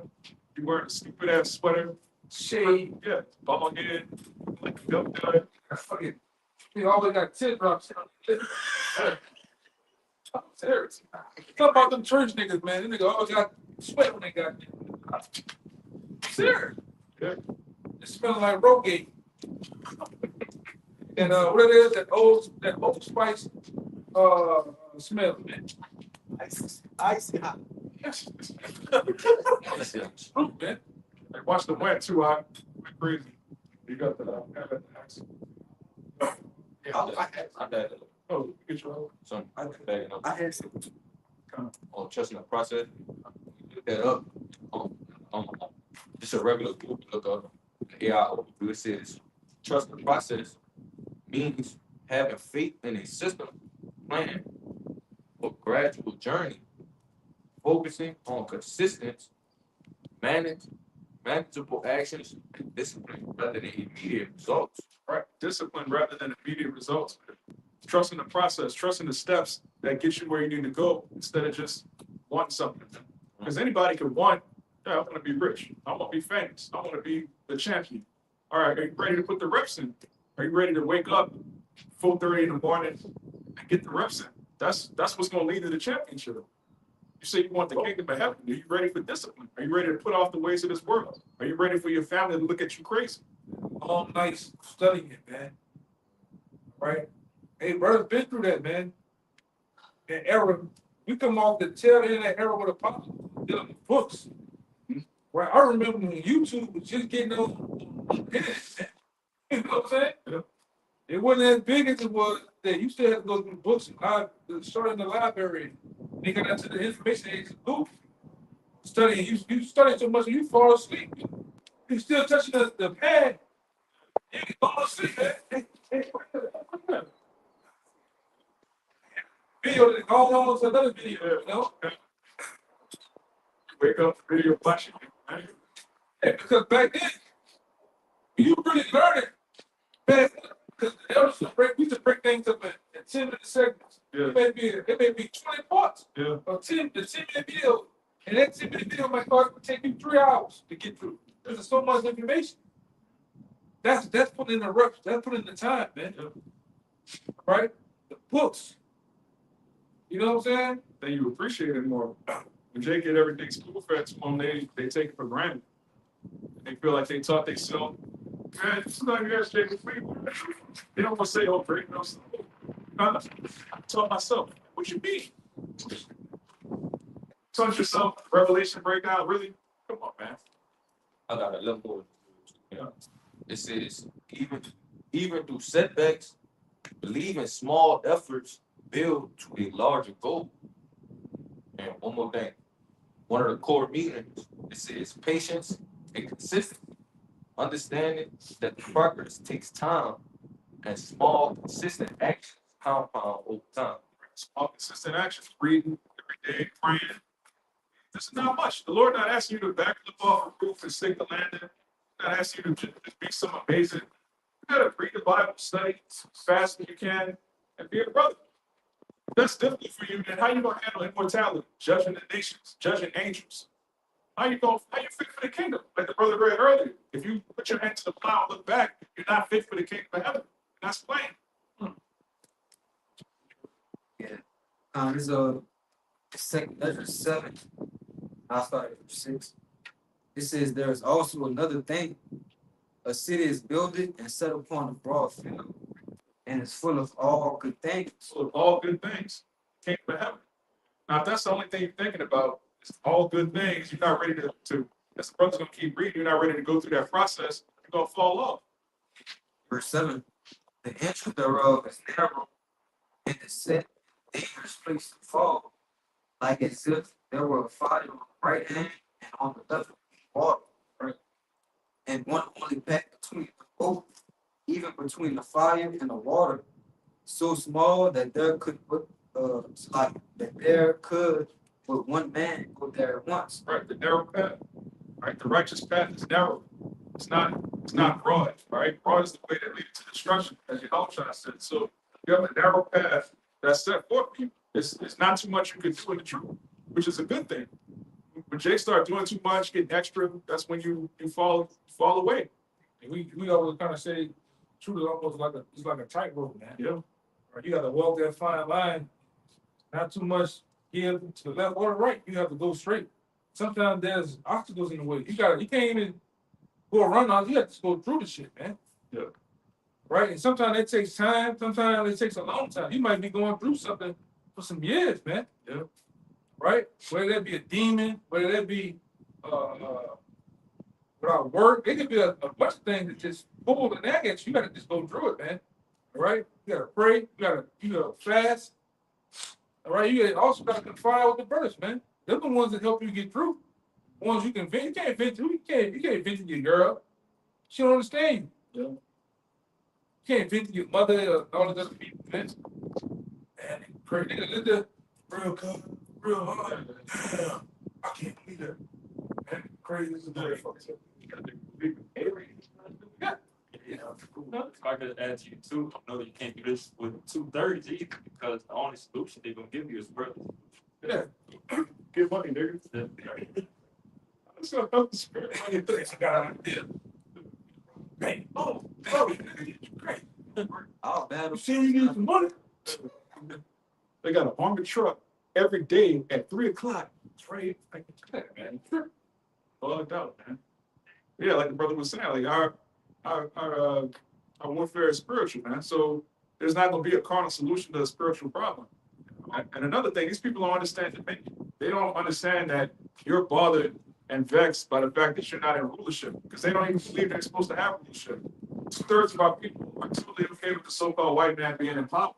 S1: You wearing a stupid ass sweater.
S4: Shade.
S1: Yeah. Ball head. Like a milk dud.
S4: Fucking, he always got teardrops. Serious. Talk about them church niggas, man. Them niggas always got sweat when they got there. Serious.
S1: Yeah.
S4: It smells like Rogate. And what it is, that old spice smell, man.
S6: Icy hot.
S1: Yes.
S4: Fruit, man.
S1: Hey, watch the wet too. I went crazy. You got the axe.
S9: I had
S1: Oh, get your own.
S9: some back
S6: I had some.
S9: on trusting the process. Look that up. Just a regular Google look up. AI overview. It says trust the process means having faith in a system plan or gradual journey, focusing on consistent, manageable actions and discipline rather than immediate results.
S1: Right. Discipline rather than immediate results. Trusting the process, trusting the steps that get you where you need to go instead of just wanting something. Because anybody can want, yeah, I want to be rich. I want to be famous. I want to be the champion. All right, are you ready to put the reps in? Are you ready to wake up 4:30 in the morning and get the reps in? That's what's going to lead to the championship. You say you want the kingdom of heaven. Are you ready for discipline? Are you ready to put off the ways of this world? Are you ready for your family to look at you crazy?
S4: Long nights studying it, man. Right? Hey, brother's been through that, man. That era, we come off the tail end of that era with a pop, dealing with books. Right? I remember when YouTube was just getting on the internet. You know what I'm saying?
S1: Yeah.
S4: It wasn't as big as it was that you still had to go through the books and start in the library. They got into the information age of Google. Studying, you study so much you fall asleep. You still touching the pad. You can fall asleep, man. Video that going on to another video, you know?
S1: Wake up, video flashing.
S4: Yeah, because back then, you really learn it. Man, because the elders we used to break things up in 10-minute segments.
S1: Yeah.
S4: It may be 20 parts.
S1: Yeah.
S4: Or 10-minute video. And that 10-minute video might take you 3 hours to get through. There's so much information. That's putting in the reps. That's putting in the time, man.
S1: Yeah.
S4: Right? The books. You know what I'm saying?
S1: Then you appreciate it more. When they get everything spoon fed to them, they take it for granted. They feel like they taught themselves. Man, it's not your ass taking free. They don't want to say, oh, great, no. I taught myself. What you mean? Taught yourself. Revelation breakout. Really? Come on, man.
S9: I got a little more.
S1: Yeah.
S9: It says even
S10: even through setbacks, believe in small efforts build to a larger goal. And one more thing, one of the core meanings, it says patience and consistency. Understanding that progress takes time and small, consistent actions compound over time.
S1: Small, consistent actions, reading every day, praying. This is not much. The Lord not asking you to backflip off a roof and stick the landing. Not asking you to just be some amazing. You gotta read the Bible, study as fast as you can, and be a brother. If that's difficult for you, then how you gonna handle immortality, judging the nations, judging angels? How you fit for the kingdom? Like the brother read earlier. If you put your hand to the plow and look back, you're not fit for the kingdom of heaven. That's plain.
S3: This second Ezra 7. I'll start at verse 6. It says, there is also another thing. A city is builded and set upon a broad field, and is full of all good things.
S1: So all good things, kingdom of heaven. Now, if that's the only thing you're thinking about, it's all good things, you're not ready to as the brother's gonna keep reading, you're not ready to go through that process, you're gonna fall off.
S3: Verse 7. The entry thereof is narrow, and is set in a dangerous place to fall, like as if there were a fire on the right hand and on the left water, right? And one only path between the both, even between the fire and the water, so small that there could but one man go there at once.
S1: Right, the narrow path, right, the righteous path is narrow, it's not broad, right? Broad is the way that leads to destruction, as your Yahushua said. So you have a narrow path that's set for people. It's not too much you can do in the truth, which is a good thing. When Jake start doing too much, getting extra, that's when you fall away.
S4: And we always kind of say, truth is almost like a tightrope, man.
S1: Yeah.
S4: Or you got to walk that fine line, not too much give to the left or the right. You have to go straight. Sometimes there's obstacles in the way. You can't even go around all. You have to go through the shit, man.
S1: Yeah.
S4: Right? And sometimes it takes time. Sometimes it takes a long time. You might be going through something for some years, man.
S1: Yeah.
S4: Right? Whether that be a demon, whether that be without work, it could be a bunch of things that just pull the nag at you. You gotta just go through it, man. All right? You gotta pray, you gotta fast. All right, also gotta confide with the brothers, man. They're the ones that help you get through. Ones you can vent, you can't vent to, you can't vent to your girl. She don't understand you.
S1: Yeah.
S4: You can't vent to your mother or all the other people, man. Man, pray, nigga, live the real good, real hard. Damn, I can't believe that. Man, crazy as a motherfucker. Yeah.
S9: You know, if I could add to you too, I know you can't do this with 2/3 either, because the only solution they're gonna give you is brothers.
S4: Yeah.
S1: Get money, nigga. That's what I'm saying.
S4: I got an idea. Hey, oh, great.
S3: Oh, man.
S4: You see you need some money?
S1: They got an armored truck every day at 3:00. Trade, man. Bugged out, man. Yeah, like the brother was saying, like our warfare is spiritual, man. So there's not gonna be a carnal solution to a spiritual problem. And another thing, these people don't understand dominion. They don't understand that you're bothered and vexed by the fact that you're not in rulership, because they don't even believe they're supposed to have rulership. 2/3 of our people are totally okay with the so-called white man being in power.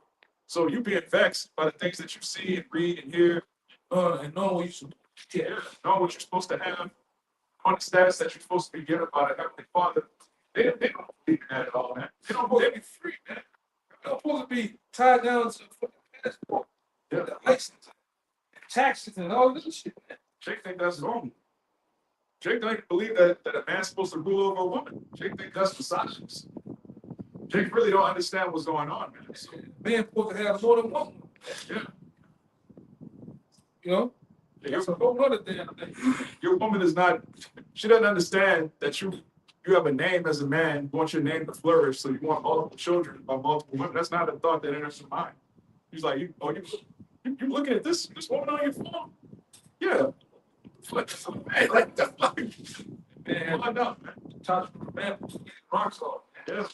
S1: So you being vexed by the things that you see and read and hear, and knowing what you should know what you're supposed to have, on the status that you're supposed to be given by the Heavenly Father. They don't believe in that at all, man. They don't believe in free, man.
S4: You're supposed to be tied down to the passport, the license, taxes, and all this shit, man.
S1: Jake think that's normal. Jake don't even believe that a man's supposed to rule over a woman. Jake think that's misogynist. Jake really don't understand what's going on, man. So,
S4: Man supposed to have more than one.
S1: yeah.
S4: You know? That's a whole other damn thing.
S1: Your woman is not, she doesn't understand that you have a name as a man, you want your name to flourish, so you want multiple children by multiple women. That's not a thought that enters your mind. He's like, you looking at this woman on your phone? Yeah. Like that.
S4: Man,
S1: Why not, man?
S4: touch man, rocks off.
S1: Yeah.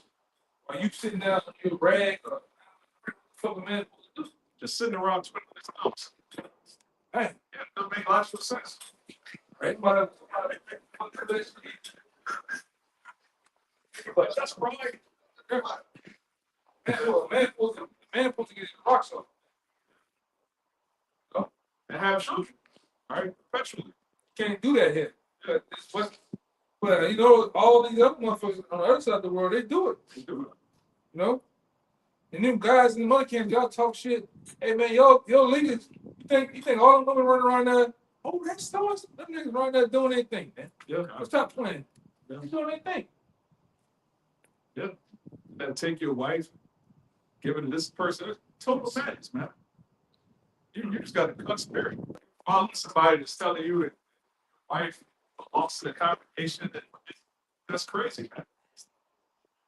S4: Are you sitting down on your rag or fucking man?
S1: Just sitting around twiddling his thumbs.
S4: Hey,
S1: Yeah, it doesn't make logical sense.
S4: right?
S1: But that's right.
S4: Man supposed to get his rocks off.
S1: And have children, all right, perpetually.
S4: Can't do that here. But you know, all these other motherfuckers on the other side of the world, they do it.
S1: They do it.
S4: You know? And them guys in the money camps, y'all talk shit. Hey man, yo leaders, you think all them women running around there, oh that's so them niggas running there doing their thing, man.
S1: Yeah,
S4: Stop playing.
S1: Yeah.
S4: They doing their thing.
S1: then take your wife, give it to this person. Total madness, man. You just got a cut spirit. Following somebody that's telling you that wife belongs to the congregation. That's crazy, man.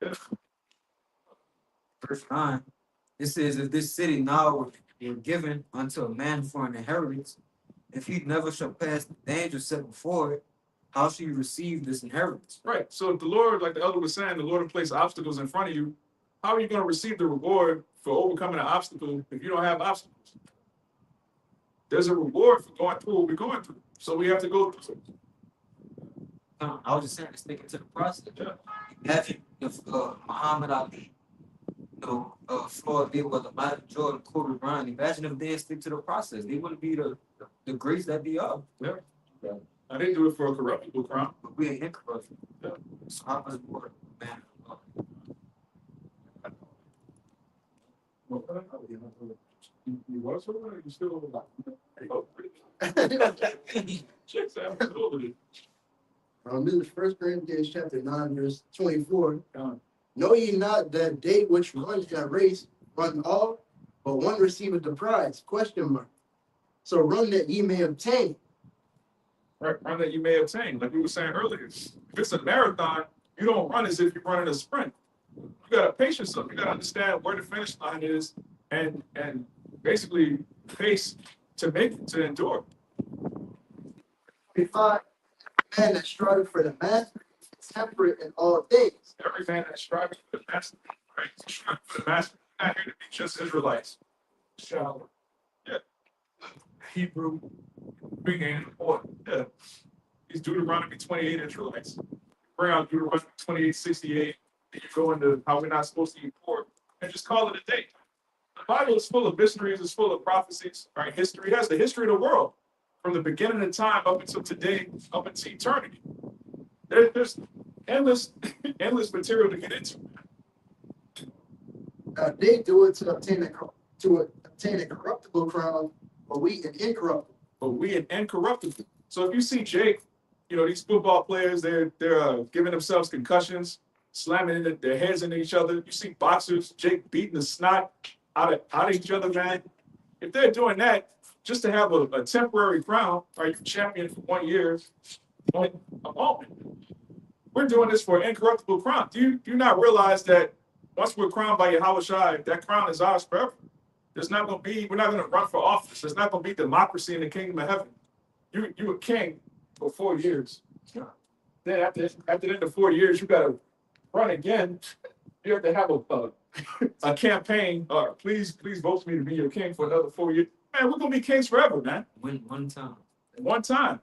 S1: Yeah.
S3: Verse 9, it says, if this city now were given unto a man for an inheritance, if he never shall pass the danger set before it, how shall you receive this inheritance?
S1: Right. So if the Lord, like the elder was saying, the Lord will place obstacles in front of you, how are you going to receive the reward for overcoming an obstacle if you don't have obstacles? There's a reward for going through what we're going through. So we have to go through it.
S3: I was just saying, stick it to the process.
S1: Yeah.
S3: Imagine if Muhammad Ali, Floyd Mayweather, Michael Jordan, Kobe Bryant, imagine if they didn't stick to the process. They wouldn't be the greats that they are.
S1: Yeah. I didn't do it for a corruptible crown.
S3: But we ain't incorruptible.
S1: Yeah.
S3: So how much more, man?
S1: You was or you still oh, really? Chicks, absolutely.
S11: This is 1 Corinthians chapter 9, verse 24. Know ye not that they which run that race run all, but one receiveth the prize? Question mark. So run that ye may obtain.
S1: Right, run that you may obtain. Like we were saying earlier, if it's a marathon, you don't run as if you're running a sprint. You gotta pace yourself. You gotta understand where the finish line is and basically pace to make it, to endure.
S11: 25. Man that striveth for the master is temperate in all things.
S1: Every man that's striving for the master, right? Striving for the master, not here to be just Israelites.
S4: Shower.
S1: Yeah.
S4: Hebrew.
S1: Bring in important. Yeah. These Deuteronomy 28 Israelites. Bring out Deuteronomy 28:68. And you go into how we're not supposed to eat pork and just call it a day. The Bible is full of mysteries, it's full of prophecies, right? History. It has the history of the world from the beginning of time up until today, up into eternity. There's endless material to get into.
S11: They do it to obtain a corruptible crown, but we an incorruptible.
S1: But we an incorruptible. So if you see Jake, these football players, they're giving themselves concussions, slamming their heads into each other. You see boxers, Jake beating the snot out of each other, man. If they're doing that just to have a temporary crown, right? You're champion for 1 year, a moment. We're doing this for an incorruptible crown. Do you not realize that once we're crowned by Yahweh Shai, that crown is ours forever? We're not going to run for office. There's not going to be democracy in the kingdom of heaven. You a king for 4 years. Then after the end of 4 years, you got to run again. You have to have a campaign. Please vote for me to be your king for another 4 years. Man, we're going to be kings forever, man.
S3: One time.
S1: One time.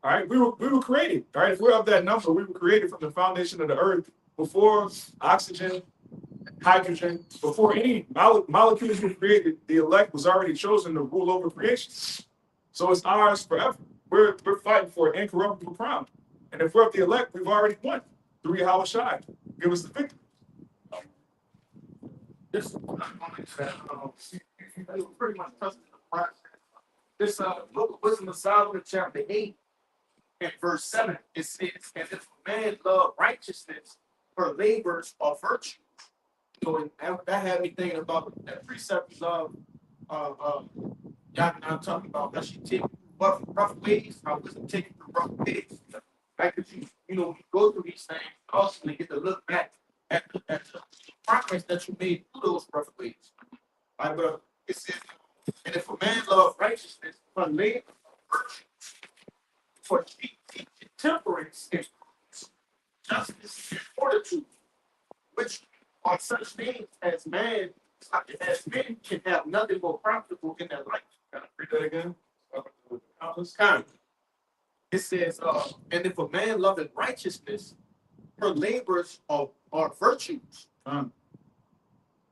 S1: All right, we were created. All right, if we're of that number, we were created from the foundation of the earth before oxygen, hydrogen, before any molecules were created. The elect was already chosen to rule over creation. So it's ours forever. We're fighting for an incorruptible crown. And if we're of the elect, we've already won through Yahweh Shai. Give us the victory.
S7: This pretty much touches the process. This book of Wisdom of Solomon, chapter 8, and verse 7, it says, and if a man love righteousness, her labors are virtue. And that had me thinking about that precept of Yakin I'm talking about, how she take rough ways, how wisdom taking through rough ways. Like if you go through these things, also you get to look back at the progress that you made through those rough ways. Right, but it says, and if a man love righteousness, her labor virtue, for she teaches temperance and justice and fortitude, which are such things as men can have nothing more profitable in their life.
S1: Can I read that again?
S7: Kind. It says, and if a man loveth righteousness, her labors are virtues,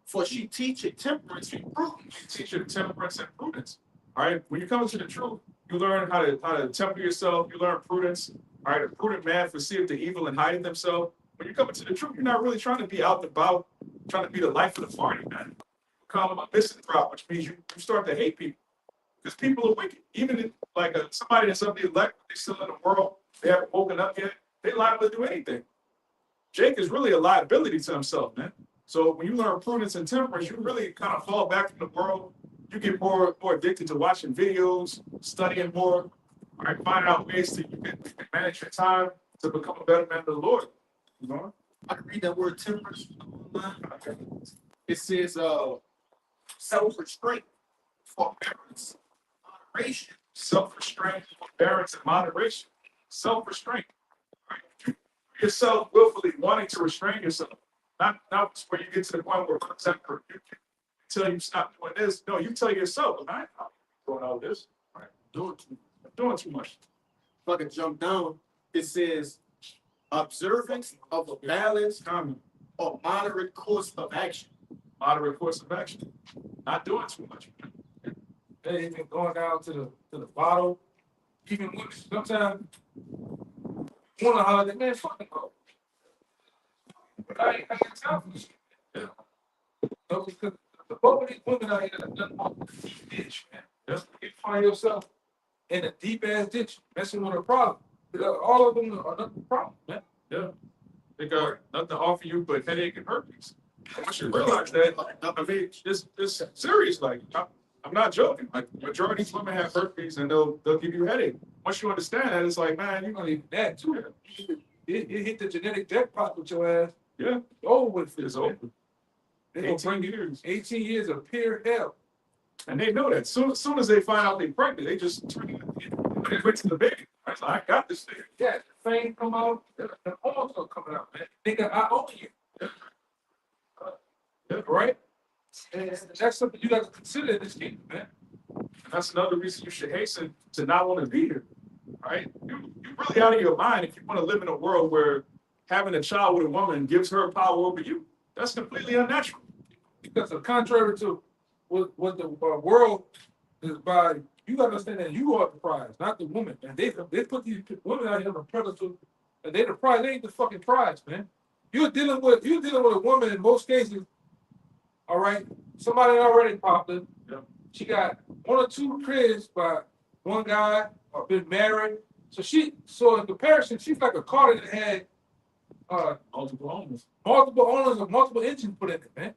S7: For she teacheth temperance and prudence.
S1: She teach you temperance and prudence. All right. When you come into the truth, you learn how to temper yourself. You learn prudence. All right. A prudent man foreseeth the evil and hideth himself. When you come into the truth, you're not really trying to be out and about, trying to be the life of the party, man. You become a misanthrope, which means you start to hate people because people are wicked. Even if, like somebody that's of the elect, they still in the world, they haven't woken up yet. They're liable to do anything. Jake is really a liability to himself, man. So when you learn prudence and temperance, you really kind of fall back from the world. You get more addicted to watching videos, studying more, all right, finding out ways that you can manage your time to become a better man of the Lord. You know?
S7: I can read that word temperance online. It says self-restraint, forbearance, moderation.
S1: Self-restraint, forbearance, and moderation. Self-restraint. Right? You yourself willfully wanting to restrain yourself. Not where you get to the point where, for example, you can tell you stop doing this. No, you tell yourself, I'm not doing all this. All right, I'm doing too much.
S7: If I can jump down, it says observance of a balanced or moderate course of action.
S1: Moderate course of action. Not doing too much.
S4: They even going down to the bottle. Even when sometimes one of holler, man, fuck it, bro. I ain't time for this shit. Yeah. No, because the both of these women out here that done walk the deep ditch, man. Yeah. You find yourself in a deep ass ditch messing with a problem. All of them are not the problem, man.
S1: Yeah. They got nothing to offer you but headache and herpes. I should realize that. I mean, it's serious. Like, I'm not joking. Like, majority of women have herpes and they'll give you a headache. Once you understand that, it's like, man, you're gonna
S4: Even that too. It hit the genetic jackpot with your ass.
S1: Yeah.
S4: Over with.
S1: It's over.
S4: They gonna
S1: 18
S4: bring
S1: years.
S4: 18 years of pure hell.
S1: And they know that. Soon as they find out they're pregnant, they just turn it went to the baby. Like, I got this thing.
S4: Yeah, the fame come out, the horns are coming out, man. Nigga, I own you.
S1: Yeah.
S4: Right? And that's something you got to consider in this game, man.
S1: And that's another reason you should hasten to not want to be here. Right? You're really out of your mind if you want to live in a world where having a child with a woman gives her power over you. That's completely unnatural.
S4: Because contrary to what the world is by, you got to understand that you are the prize, not the woman. And they put these women out here on a pedestal, and they're the prize. They ain't the fucking prize, man. You're dealing with a woman in most cases. All right, somebody already popular.
S1: Yeah.
S4: She got 1 or 2 kids by one guy or been married. So in comparison, she's like a car that had
S1: Multiple owners.
S4: multiple owners and multiple engines put in it, man.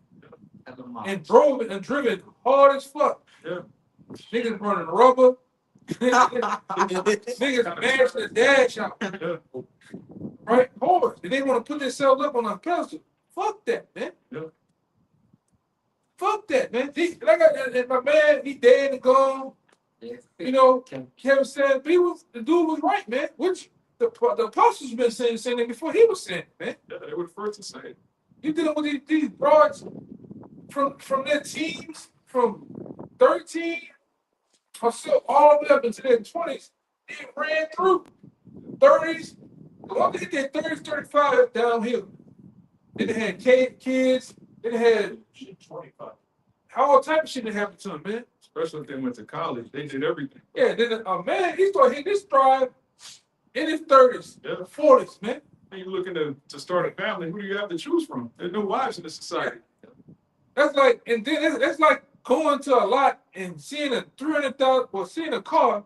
S4: And drove it and driven hard as fuck.
S1: Yeah.
S4: Niggas running rubber. Niggas married to the dad shop.
S1: Yeah.
S4: Right? Hard. And they want to put themselves up on a pedestal. Fuck that, man.
S1: Yeah.
S4: Fuck that, man. And my man, he dead and gone. You know, Kevin said, the dude was right, man. Which the apostles been saying it before he was saying it, man.
S1: Yeah, they were the first to say it.
S4: You dealing with these broads from their teens, from 13 or so, all the way up into their 20s. They ran through 30s. The one that hit their 30s, 35 downhill. Then they had kids. Then they had 25. All type of shit that happened to them, man.
S1: Especially if they went to college. They did everything.
S4: Yeah, then a man, he started hitting his stride in his 30s,
S1: Yeah.
S4: 40s, man.
S1: And you're looking to start a family, who do you have to choose from? There's no wives in this society.
S4: That's like, and then that's like going to a lot and seeing a 300,000 or seeing a car.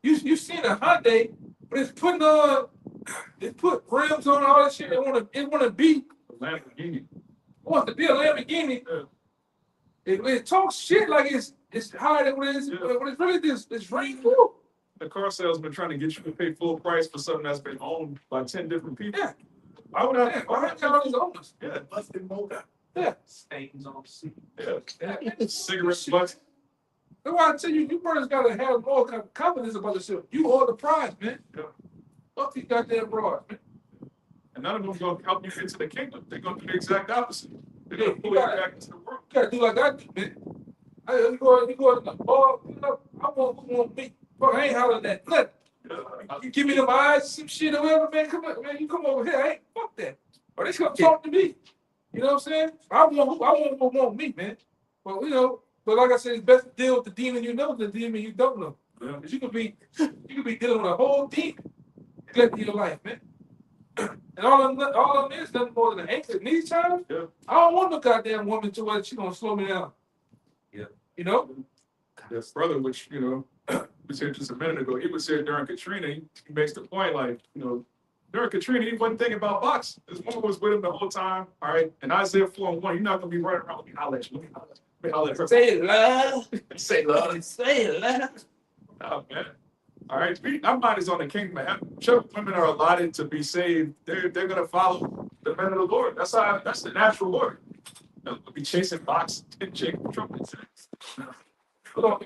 S4: You seen a Hyundai, but it's put rims on all that shit. It wanna be
S1: Lamborghini.
S4: wants to be a Lamborghini.
S1: Yeah.
S4: It talks shit like it's higher than what it is.
S1: Yeah.
S4: When it's really this rainbow.
S1: The car salesman trying to get you to pay full price for something that's been owned by 10 different people.
S4: Yeah.
S1: Why would I?
S4: Why have all these owners?
S1: Yeah.
S7: Busted motor.
S4: Yeah.
S7: Stains on the seat.
S1: Yeah. Cigarette butts.
S4: That's why I tell you, you brothers gotta have more confidence about yourself. You hold the prize, man.
S1: Yeah.
S4: Fuck these goddamn broads, man.
S1: And none of them going to help you get to the kingdom. They're going to do the exact opposite. They're going to
S4: You
S1: pull you
S4: gotta-
S1: back into the world.
S4: You gotta do like I do, man. You go in the bar, you know, I want me. Fuck, I ain't hollering at nothing. You give me them eyes, some shit or whatever, man. Come on, man. You come over here. Hey, fuck that. Or they come talk to me. You know what I'm saying? I want me, man. But but like I said, it's best to deal with the demon you know than the demon you don't know. Because you could be dealing with a whole demon in your life, man. And all of them is nothing more than an anchor. In these times, I don't want no goddamn woman to where she gonna slow me down.
S10: Yeah.
S4: You know?
S1: This brother, which, we said just a minute ago, he was here during Katrina, he makes the point, like, during Katrina, he wasn't thinking about boxing. This woman was with him the whole time, all right? And Isaiah 4:1, you're not gonna be running around, let me holler at you, let me holler at her.
S4: Say it loud.
S1: Say love.
S4: Say it loud.
S1: Oh, man. All right, our mind is on the kingdom of heaven. Whichever women are allotted to be saved, they're gonna follow the men of the Lord. That's the natural order. We'll be chasing boxing and shaking trumpets.
S4: It's gonna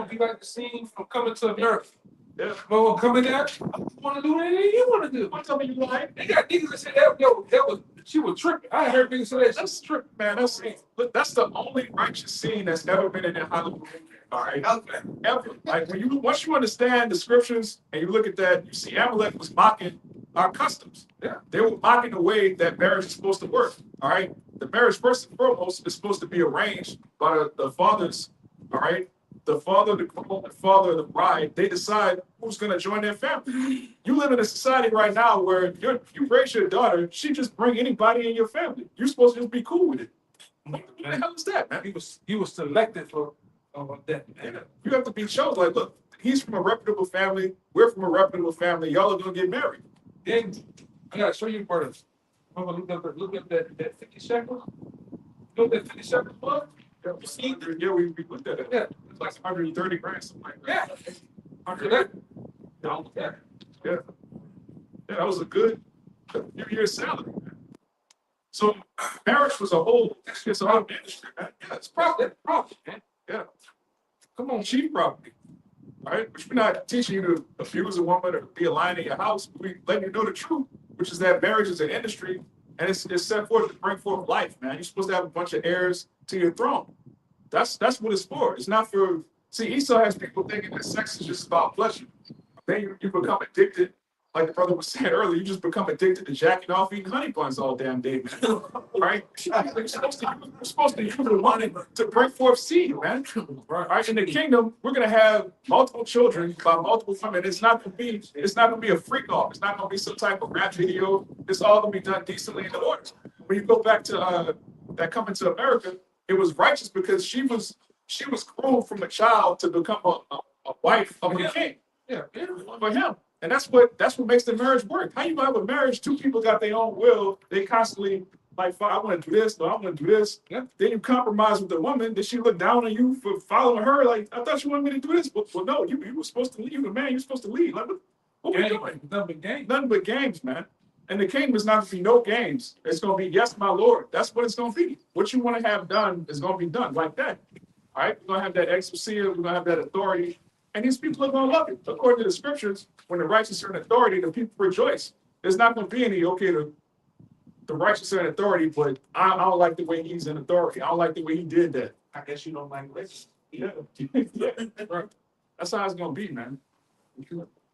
S4: be like the scene from Coming to America.
S1: Yeah.
S4: Well, coming there, I want to do anything you want to do.
S1: Don't tell me you like.
S4: They got niggas that say she was tripping. I heard niggas say that.
S1: That's tripping, man. That's the only righteous scene that's ever been in that Hollywood movie. All right, ever. Like once you understand the scriptures and you look at that, you see Amalek was mocking our customs.
S4: Yeah.
S1: They were mocking the way that marriage is supposed to work. All right, the marriage first and foremost is supposed to be arranged by the fathers. All right, the father, the groom, the father, the bride. They decide who's going to join their family. You live in a society right now where you raise your daughter, she just bring anybody in your family. You're supposed to just be cool with it. What the hell is that, man?
S4: He was selected for that.
S1: Yeah. You have to be chosen. Like, look, he's from a reputable family. We're from a reputable family. Y'all are gonna get married.
S4: Then I gotta show you brothers. I'm gonna look up that 50 shekels. You know what that 50 shekels was?
S1: Yeah, we looked at it.
S4: Yeah.
S1: It's like 130 grand, something like that.
S4: Yeah. After that. Yeah.
S1: Yeah, that was a good few years' salary. So marriage was it's a whole industry, man. Yeah, it's
S4: Property, man.
S1: Yeah.
S4: Come on.
S1: Cheap property. All right, which we're not teaching you to abuse a woman or be a lion in your house. We letting you know the truth, which is that marriage is an industry and it's set forth to bring forth life, man. You're supposed to have a bunch of heirs to your throne. That's what it's for. It's not for. See, Esau has people thinking that sex is just about pleasure. Then you become addicted, like the brother was saying earlier. You just become addicted to jacking off, eating honey buns all damn day, man. Right? You're supposed to use the money to bring forth seed, man. Right? In the kingdom, we're gonna have multiple children by multiple women. It's not gonna be a freak off. It's not gonna be some type of rap video. It's all gonna be done decently in the order. When you go back to that Coming to America, it was righteous because she was groomed from a child to become a wife of a king.
S4: Yeah.
S1: For him. And that's what makes the marriage work. How you gonna have a marriage? Two people got their own will. They constantly like, I want to do this, no, I want to do this.
S4: Yeah.
S1: Then you compromise with the woman. Did she look down on you for following her? Like, I thought you wanted me to do this. Well, no, you were supposed to lead. You the man, you're supposed to lead. Like, what we doing?
S4: Nothing but games.
S1: Nothing but games, man. And the kingdom is not going to be no games. It's going to be, yes, my Lord. That's what it's going to be. What you want to have done is going to be done like that. All right? We're going to have that exousia. We're going to have that authority. And these people are going to love it. According to the scriptures, when the righteous are in authority, the people rejoice. There's not going to be any, the righteous are in authority, but I don't like the way he's in authority. I don't like the way he did that.
S4: I guess you don't like this.
S1: Yeah. Yeah. Right. That's how it's going to be, man.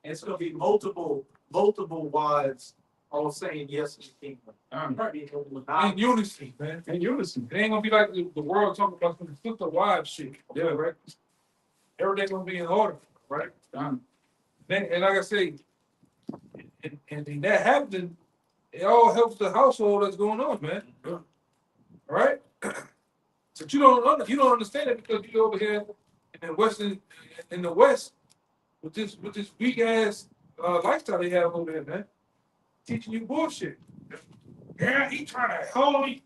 S5: It's gonna be multiple wives all saying yes to the kingdom.
S4: In unison, man.
S1: In unison.
S4: It ain't gonna be like the world talking about some sister wives shit.
S1: Yeah.
S4: Right? Everything's gonna be in order, right?
S1: Done.
S4: Then, and like I say, and that happening, it all helps the household that's going on, man.
S1: Yeah.
S4: All right? But you don't understand it because you're over here in the West with this weak ass lifestyle they have over there, man. Teaching you bullshit. Yeah, he trying to hold me.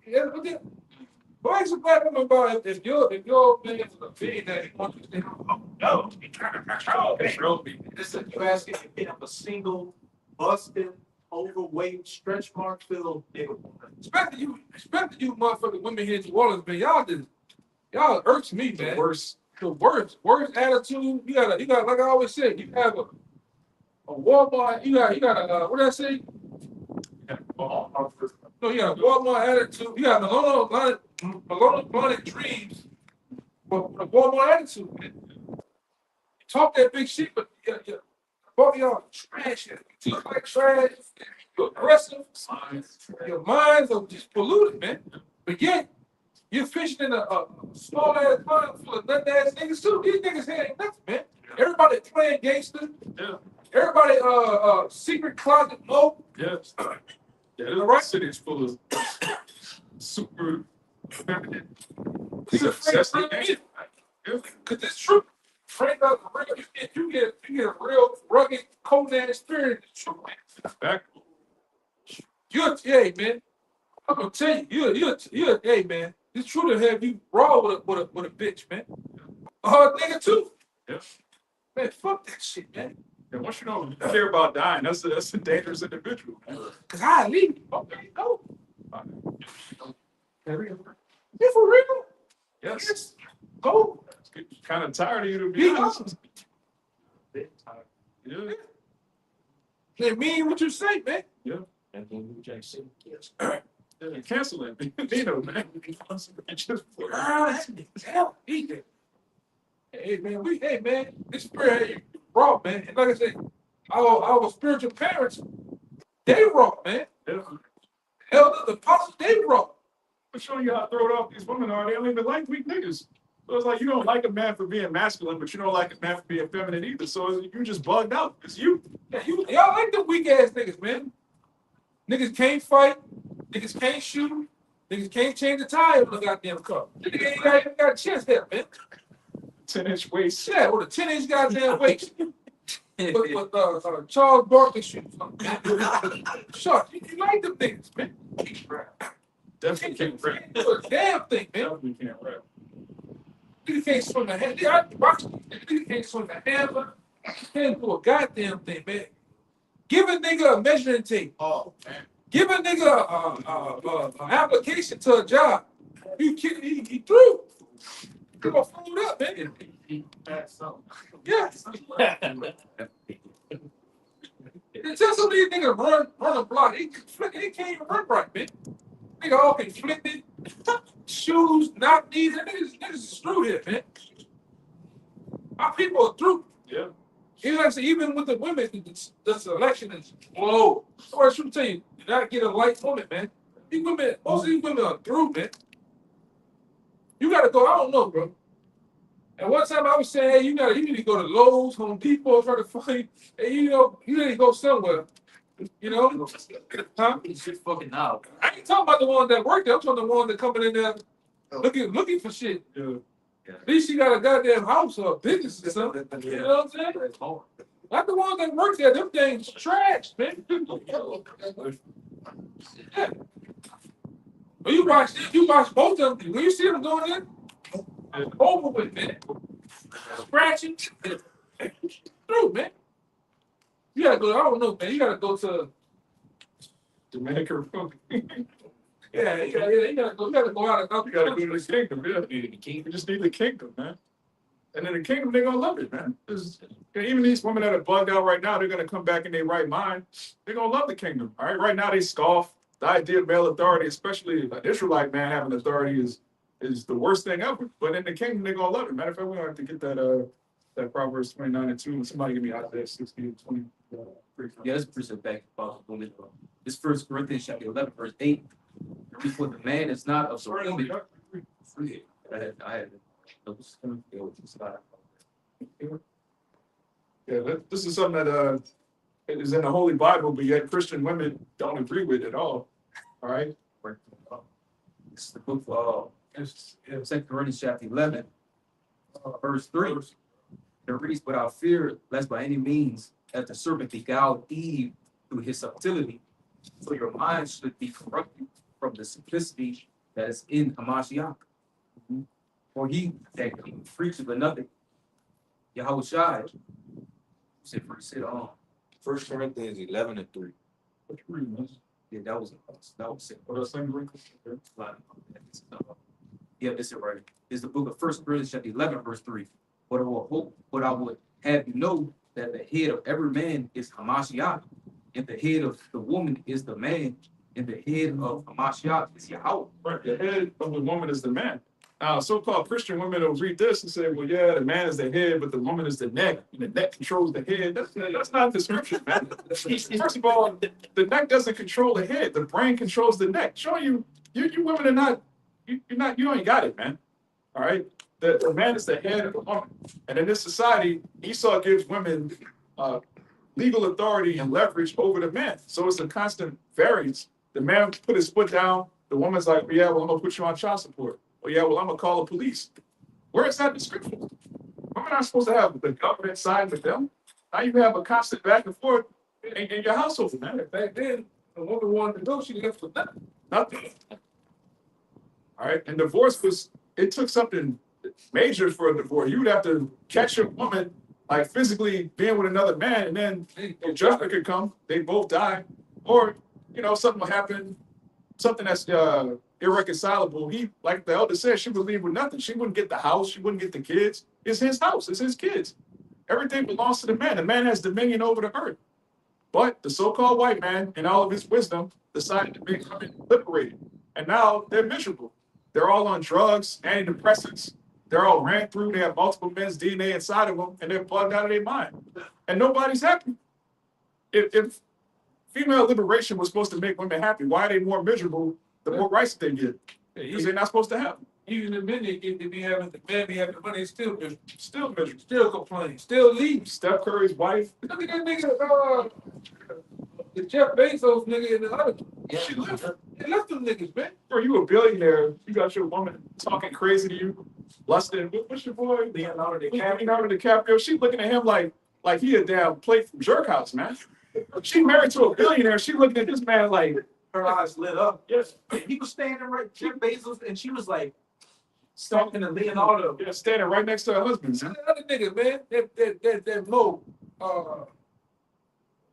S4: Yeah, but then, why is it black woman about if your man is a big that he wants you to say, oh no, he trying to control me.
S5: Listen, you asking to pick up a single, busted, overweight, stretch mark filled nigga.
S4: Especially you motherfucking women here in New Orleans, man. Y'all irks me, man. The worst attitude. You got like I always say, you have a Walmart, you got a what did I say? No, you got a Walmart attitude. You got Malone Blunted dreams, but a Walmart attitude, man. You talk that big shit, but both of y'all trash. You talk like trash, you're aggressive, your minds are just polluted, man. But yet, you're fishing in a small ass pond full of nut ass niggas too. These niggas here ain't nothing, man. Everybody playing gangster.
S1: Yeah.
S4: Everybody secret closet mode.
S1: Yes. Yeah, the right city is full of super feminine.
S4: Cause it's true. Frank does real. You get a real rugged Conan spirit. It's true, man.
S1: Back.
S4: Hey man, I'm gonna tell you, hey man, it's true to have you raw with a bitch, man. Nigga too.
S1: Yeah.
S4: Man, fuck that shit, man.
S1: And once you don't care about dying, that's a dangerous individual. Man.
S4: Cause I leave. Okay, go. You for real?
S1: Yes.
S4: Go.
S1: Kind of tired of you to be
S4: Be
S1: honest.
S4: honest.
S1: Yeah.
S4: They mean what you say, man.
S8: And then you just say, yes.
S1: Yeah, cancel it. Nino, man. Just for
S4: Hell, hey man, this spirit you raw, man. And like I said, our spiritual parents, they raw, man. Elders, the apostles, they raw.
S1: I'm showing you how thrown off these women are. They don't even like weak niggas. So it's like you don't like a man for being masculine, but you don't like a man for being feminine either. So you just bugged out. It's you.
S4: Yeah, y'all like them weak ass niggas, man. Niggas can't fight, niggas can't shoot, niggas can't change the tire on the goddamn car. Nigga ain't even got a chance there, man.
S1: 10-inch waist.
S4: Yeah, with a 10-inch goddamn waist. But Charles Barkley shoes. Sure, you like them niggas, man.
S1: Definitely can't rap.
S4: Do a damn thing, man.
S1: Definitely can't rap.
S4: Nigga can't swim the hand. Nigga can't swim the hammer. Can't do a goddamn thing, man. Give a nigga a measuring tape.
S7: Oh, man.
S4: Give a nigga an application to a job. You kidding? He through. Come on, food up, man. Yeah. Tell some of these niggas run a block. He can't even run right, man. Nigga all conflicted. Shoes, not knees. Niggas is screwed here, man. Our people are through.
S1: Yeah.
S4: Even with the women, the selection is low. So I should tell you, you gotta get a light woman, man. These women, most of these women are through, man. You gotta go, I don't know, bro. And one time I was saying, hey, you need to go to Lowe's, Home Depot, try to find, hey, you need to go somewhere. You know? Huh?
S8: It's just fucking now.
S4: I ain't talking about the ones that work there. I'm talking about the ones that coming in there looking for shit.
S1: Yeah.
S4: At least she got a goddamn house or a business or something. You know what I'm saying? Not the ones that work there. Them things trash, man. Yeah. When you watch both of them. When you see them going in, it's over with, man. Scratching. Through, man. You gotta go, I don't know, man. You gotta go to
S1: Dominican Republic.
S4: yeah, you gotta go out and
S1: You gotta go to the kingdom, yeah. You just need the kingdom, man. And in the kingdom, they're gonna love it, man. Even these women that are bugged out right now, they're gonna come back in their right mind. They're gonna love the kingdom. All right. Right now they scoff. The idea of male authority, especially an Israelite man having authority, is the worst thing ever. But in the kingdom, they're gonna love it. Matter of fact, we're gonna have to get that Proverbs 29:2. Somebody give me Isaiah 60:20.
S12: Yeah, let's push it back about the woman. This 1 Corinthians chapter 11, verse 8. For the man is not of the woman. I had
S1: Yeah, this is something that is in the Holy Bible, but yet Christian women don't agree with at all. All right.
S12: This is the book of 2 Corinthians chapter 11, verse 3. It reads, without fear, lest by any means, as the serpent beguiled Eve through his subtlety, so your minds should be corrupted from the simplicity that is in Hamashiach. For he that preaches another, Yahushua, said, on.
S10: 1 Corinthians 11:3.
S12: Yeah, that was it. Yeah, this is right. It's the book of 1 Corinthians chapter 11, verse 3. But I would have you know that the head of every man is Hamashiach, and the head of the woman is the man, and the head of Hamashiach is Yahweh.
S1: Right. The head of the woman is the man. So-called Christian women will read this and say, well, yeah, the man is the head, but the woman is the neck, and the neck controls the head. That's not the scripture, man. First of all, the neck doesn't control the head. The brain controls the neck. Showing you women are not, you ain't got it, man. All right? The man is the head of the woman. And in this society, Esau gives women legal authority and leverage over the man. So it's a constant variance. The man put his foot down. The woman's like, well, yeah, well, I'm going to put you on child support. Well, yeah, well, I'm going to call the police. Where is that in the scripture? Women aren't supposed to have the government side with them. Now you have a constant back and forth in your household, man.
S4: Back then, a woman wanted to go, she left with nothing.
S1: Nothing. All right. And divorce it took something major for a divorce. You would have to catch your woman like physically being with another man, and then a judgment could come. They both die. Or, something will happen, something that's irreconcilable. He, like the elder said, she would leave with nothing. She wouldn't get the house. She wouldn't get the kids. It's his house. It's his kids. Everything belongs to the man. The man has dominion over the earth. But the so-called white man, in all of his wisdom, decided to make women liberated. And now they're miserable. They're all on drugs, antidepressants. They're all ran through. They have multiple men's DNA inside of them, and they're plugged out of their mind. And nobody's happy. If female liberation was supposed to make women happy, why are they more miserable the more rights they get? Because they're not supposed to have them.
S4: Even the men that get to be having, the man be having the money, still
S1: miserable,
S4: still complaining, still leave.
S1: Steph Curry's wife.
S4: Look at that nigga, the Jeff Bezos nigga in the other.
S1: She left.
S4: They left them niggas, man.
S1: Bro, you a billionaire. You got your woman talking crazy to you, lusting. What's your boy? Leonardo DiCaprio. She looking at him like he a damn plate from Jerk House, man. She married to a billionaire. She looking at this man like
S12: Her eyes lit up.
S1: Yes.
S12: He was standing right, Jeff Bezos, and she was like talking to Leonardo.
S1: Yeah, standing right next to her husband. Man.
S4: The other nigga, man, that Mo,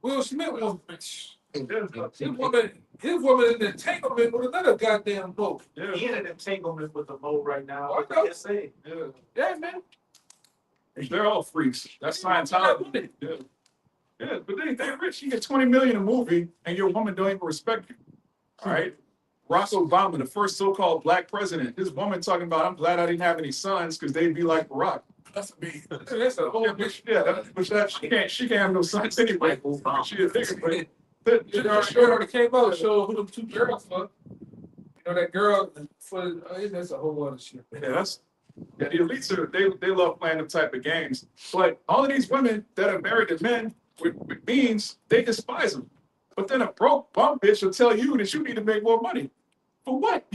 S4: Will Smith was his woman in the entanglement with another goddamn Mo.
S1: Yeah.
S12: He in an entanglement with the Mo right now.
S4: I know.
S1: Yeah, man. They're all freaks. That's Scientology. Yeah. Yeah, but they're rich. You get 20 million a movie, and your woman don't even respect you. All right. Barack Obama, the first so-called black president, his woman talking about, I'm glad I didn't have any sons because they'd be like Barack.
S4: That's a whole bitch.
S1: Yeah, she can't have no sons anyway. She a nigga, but
S4: She already came out and showed who them two girls were. That girl that's a whole other shit.
S1: Yeah, the elites they love playing them type of games. But all of these women that are married to men with means, they despise them. But then a broke bum bitch will tell you that you need to make more money. For what?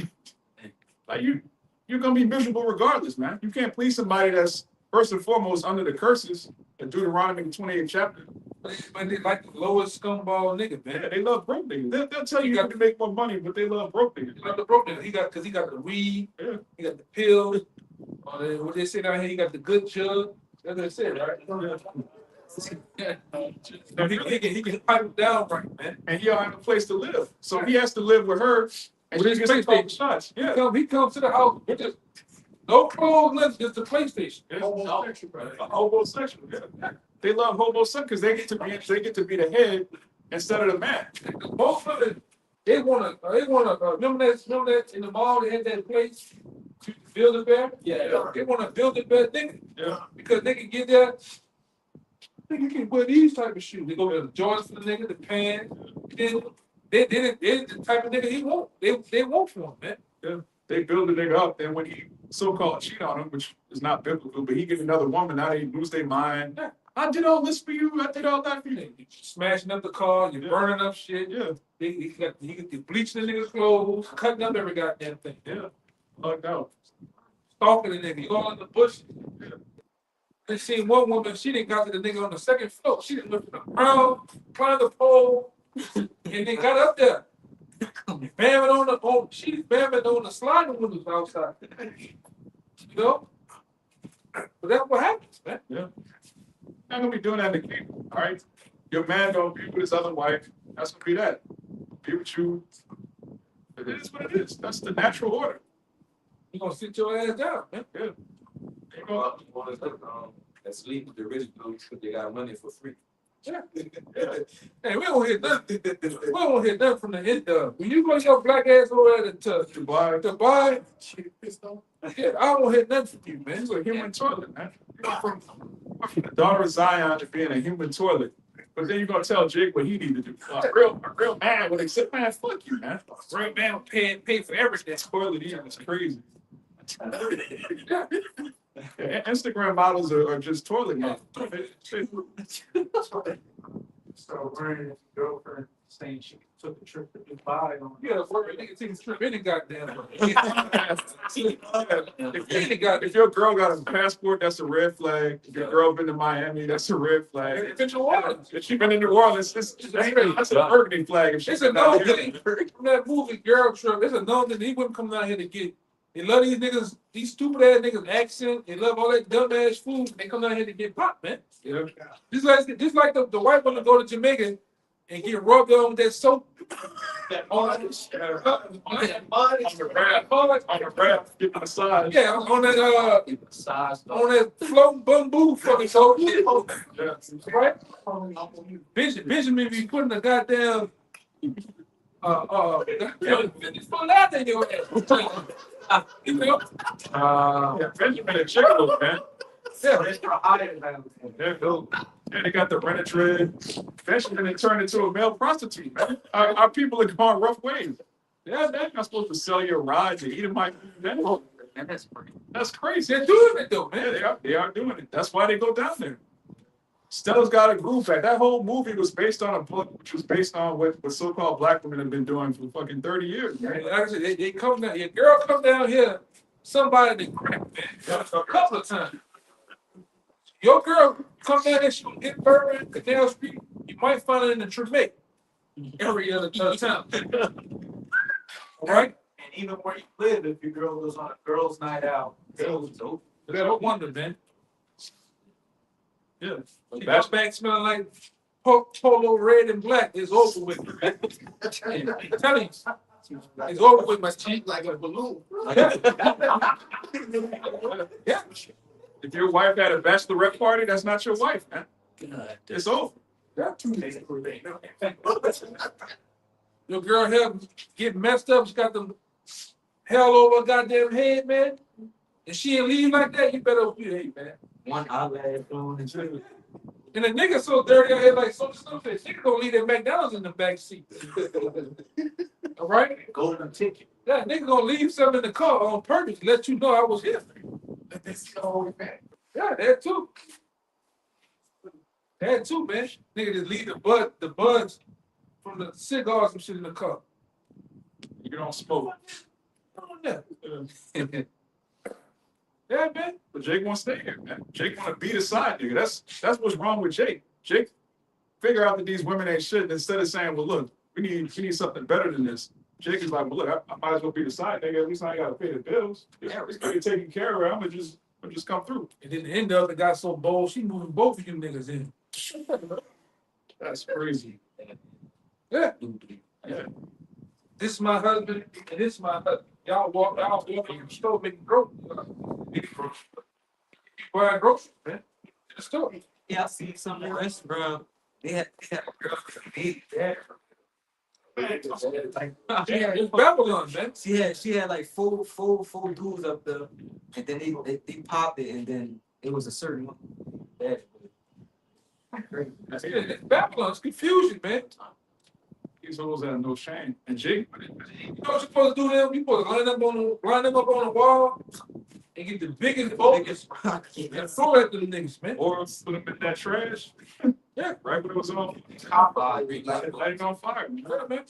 S1: Like you're gonna be miserable regardless, man. You can't please somebody that's first and foremost under the curses in Deuteronomy 28th chapter.
S4: But they like the lowest scumball nigga, man.
S1: Yeah, they love broke niggas. They'll tell you to make more money, but they love broke niggas.
S4: He got the broke nigga. He got the weed.
S1: Yeah.
S4: He got the pill. What they say down here, he got the good jug. That's what they said, right? Yeah. He can pipe it down right, man.
S1: And he don't have a place to live. So he has to live with her. And
S4: With
S1: she
S4: his
S1: gets to call the
S4: PlayStation.
S1: shots. Yeah.
S4: He comes to the house with just no clothes left, just the PlayStation.
S1: Homosexual. Yeah. They love homosexual because they get to be the head instead of the man.
S4: Most of it, they wanna remember that in the mall they had that place to build a bear?
S12: Yeah.
S4: They wanna build a bear nigga.
S1: Yeah.
S4: Because they can get that. Nigga can wear these type of shoes. They go to the Jordans for the nigga, the pants. They the type of nigga he want. They want for him, man.
S1: Yeah. They build the nigga up. Then when he so-called cheat on him, which is not biblical, but he get another woman, now they lose their mind.
S4: Yeah.
S1: I did all this for you. I did all that for you.
S4: You smashing up the car, you're burning up shit.
S1: Yeah.
S4: He got bleaching the nigga's clothes, cutting up every goddamn thing.
S1: Yeah. Locked out.
S4: Stalking the nigga, you all in the bush. They seen one woman, she didn't got to the nigga on the second floor. She didn't lift the ground, climbed the pole, and they got up there. She's bamming on the sliding windows outside. You know? But that's what happens, man.
S1: Yeah. Not gonna be doing that in the kingdom, all right? Your man gonna be with his other wife. That's gonna be that. Be with you. It is what it is. That's the natural order.
S4: You gonna sit your ass down, man.
S1: Yeah. You know,
S2: That sleep with the rich dudes because they got money for free.
S4: Yeah. Hey, we don't hear nothing. We don't hear nothing from the end. When you go your black ass over there to
S1: Dubai.
S4: Dubai, Yeah, I don't hear nothing from you, man.
S1: It's a human toilet, man. You went from the daughter of Zion to being a human toilet. But then you're gonna tell Jake what he need to do. A real man when they say, man, fuck you, man.
S4: Real man pay for everything.
S1: Toilet eating is crazy. Yeah, Instagram models are just toilet models.
S5: So Brandon's girlfriend saying she took a trip to Dubai on.
S4: Yeah, where a nigga take a trip any goddamn. Any goddamn.
S1: If your girl got a passport, that's a red flag. If your girl been to Miami, that's a red flag.
S4: If it's New Orleans,
S1: If she been in New Orleans, that's a burgundy flag. If
S4: it's
S1: she's
S4: a known thing. From that movie Girl Trip, it's a known thing. He wouldn't come down here to get. They love these niggas, these stupid ass niggas accent. They love all that dumb ass food. They come down here to get popped, man.
S1: Yeah.
S4: Just like the white woman go to Jamaica and get rubbed on with that soap.
S1: On the raft, get massage.
S4: Yeah, on that floating bamboo fucking soap. Right? Benjamin be putting the goddamn full out in your ass. You know?
S1: Yeah, Benjamin and Chicken, man.
S4: Yeah.
S1: There you go. And they got the rented red. Benjamin and turned into a male prostitute, man. Our people are going rough ways. Yeah, they're not supposed to sell your ride to eat in my food. That's crazy.
S4: They're doing it though, man.
S1: Yeah, they are doing it. That's why they go down there. Stella's got a groove back. That whole movie was based on a book, which was based on what so-called black women have been doing for fucking 30 years.
S4: Like I said, they come down. Your girl come down here. Somebody that crack that a couple of times. Your girl come down here. She gonna get burned in Canal Street. You might find her in the Tremay every other time. All right.
S5: And even where you live, if your girl goes on a girls' night out,
S4: You better wonder, man.
S1: Yeah.
S4: She comes back smelling like polo red and black. It's over with. I'm telling you, it's over with, my cheek.
S11: Like a balloon.
S4: Yeah.
S1: If your wife had a bachelorette party, that's not your wife, man. It's over.
S4: Your girl here get messed up. She got them hell over her goddamn head, man. And she ain't leave like that. You better behave, man.
S3: One eyelash on and two.
S4: And the nigga so dirty out here like so stupid. Nigga gonna leave that McDonald's in the back seat. All right?
S5: golden ticket.
S4: Yeah, nigga gonna leave something in the car on purpose to let you know I was here. Yeah, that too. That too, man. Nigga just leave the buds from the cigars and shit in the car.
S1: You don't smoke.
S4: Oh, yeah. Yeah, man.
S1: But Jake won't stay here, man. Jake want to beat aside, nigga. That's what's wrong with Jake. Jake figure out that these women ain't shit. And instead of saying, well, look, we need something better than this. Jake is like, well, look, I might as well beat aside, nigga. At least I ain't gotta pay the bills. Yeah, it's gonna be taken care of. I'm gonna just come through.
S4: And then the end of it got so bold, she moving both of you niggas in.
S1: That's crazy.
S4: Yeah.
S1: Yeah.
S4: This is my husband, and this is my husband. Y'all walk in the store making groceries. Buying groceries, man. In the store.
S3: Yeah, I see some in the restaurant. They had a girl made that.
S4: It's Babylon, man.
S3: She had like four dudes up there, and then they popped it, and then it was a certain one.
S4: It's Babylon. It's confusion, man.
S1: These hoes have no shame. And Jake,
S4: You know what you're supposed to do them? You're supposed to line them up on the wall and get the biggest focus and throw it at them niggas, man.
S1: or put them in that trash.
S4: Yeah.
S1: Right when it was on. Light it on fire. Man.
S4: Yeah, man.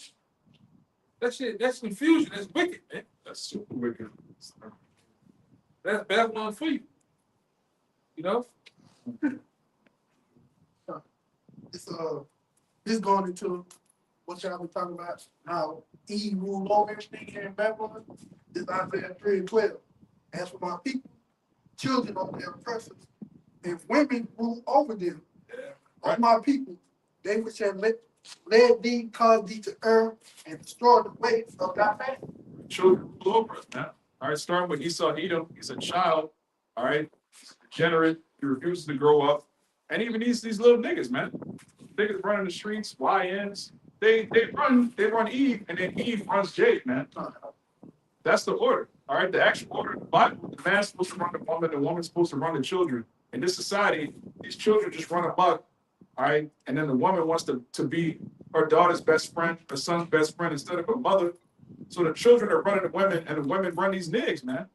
S4: That shit, that's confusion. That's wicked, man.
S1: That's super wicked.
S4: That's Babylon for you. You know?
S11: This going into what y'all been talking about, how Eve ruled over everything here in Babylon. This Isaiah 3:12. As for my people, children of their oppressors, if women rule over them, all my people, they which have led thee, caused thee to err, and destroy the ways of thy family.
S1: Children rule over us, man. All right, starting with Esau Edom, he's a child. All right, he's degenerate. He refuses to grow up. And even these little niggas, man. Niggas running the streets, YNs. They run Eve, and then Eve runs Jake, man. That's the order. All right, the actual order of the Bible. The man's supposed to run the woman, the woman's supposed to run the children. In this society, these children just run amok. All right, and then the woman wants to be her daughter's best friend, her son's best friend instead of her mother. So the children are running the women, and the women run these niggas, man.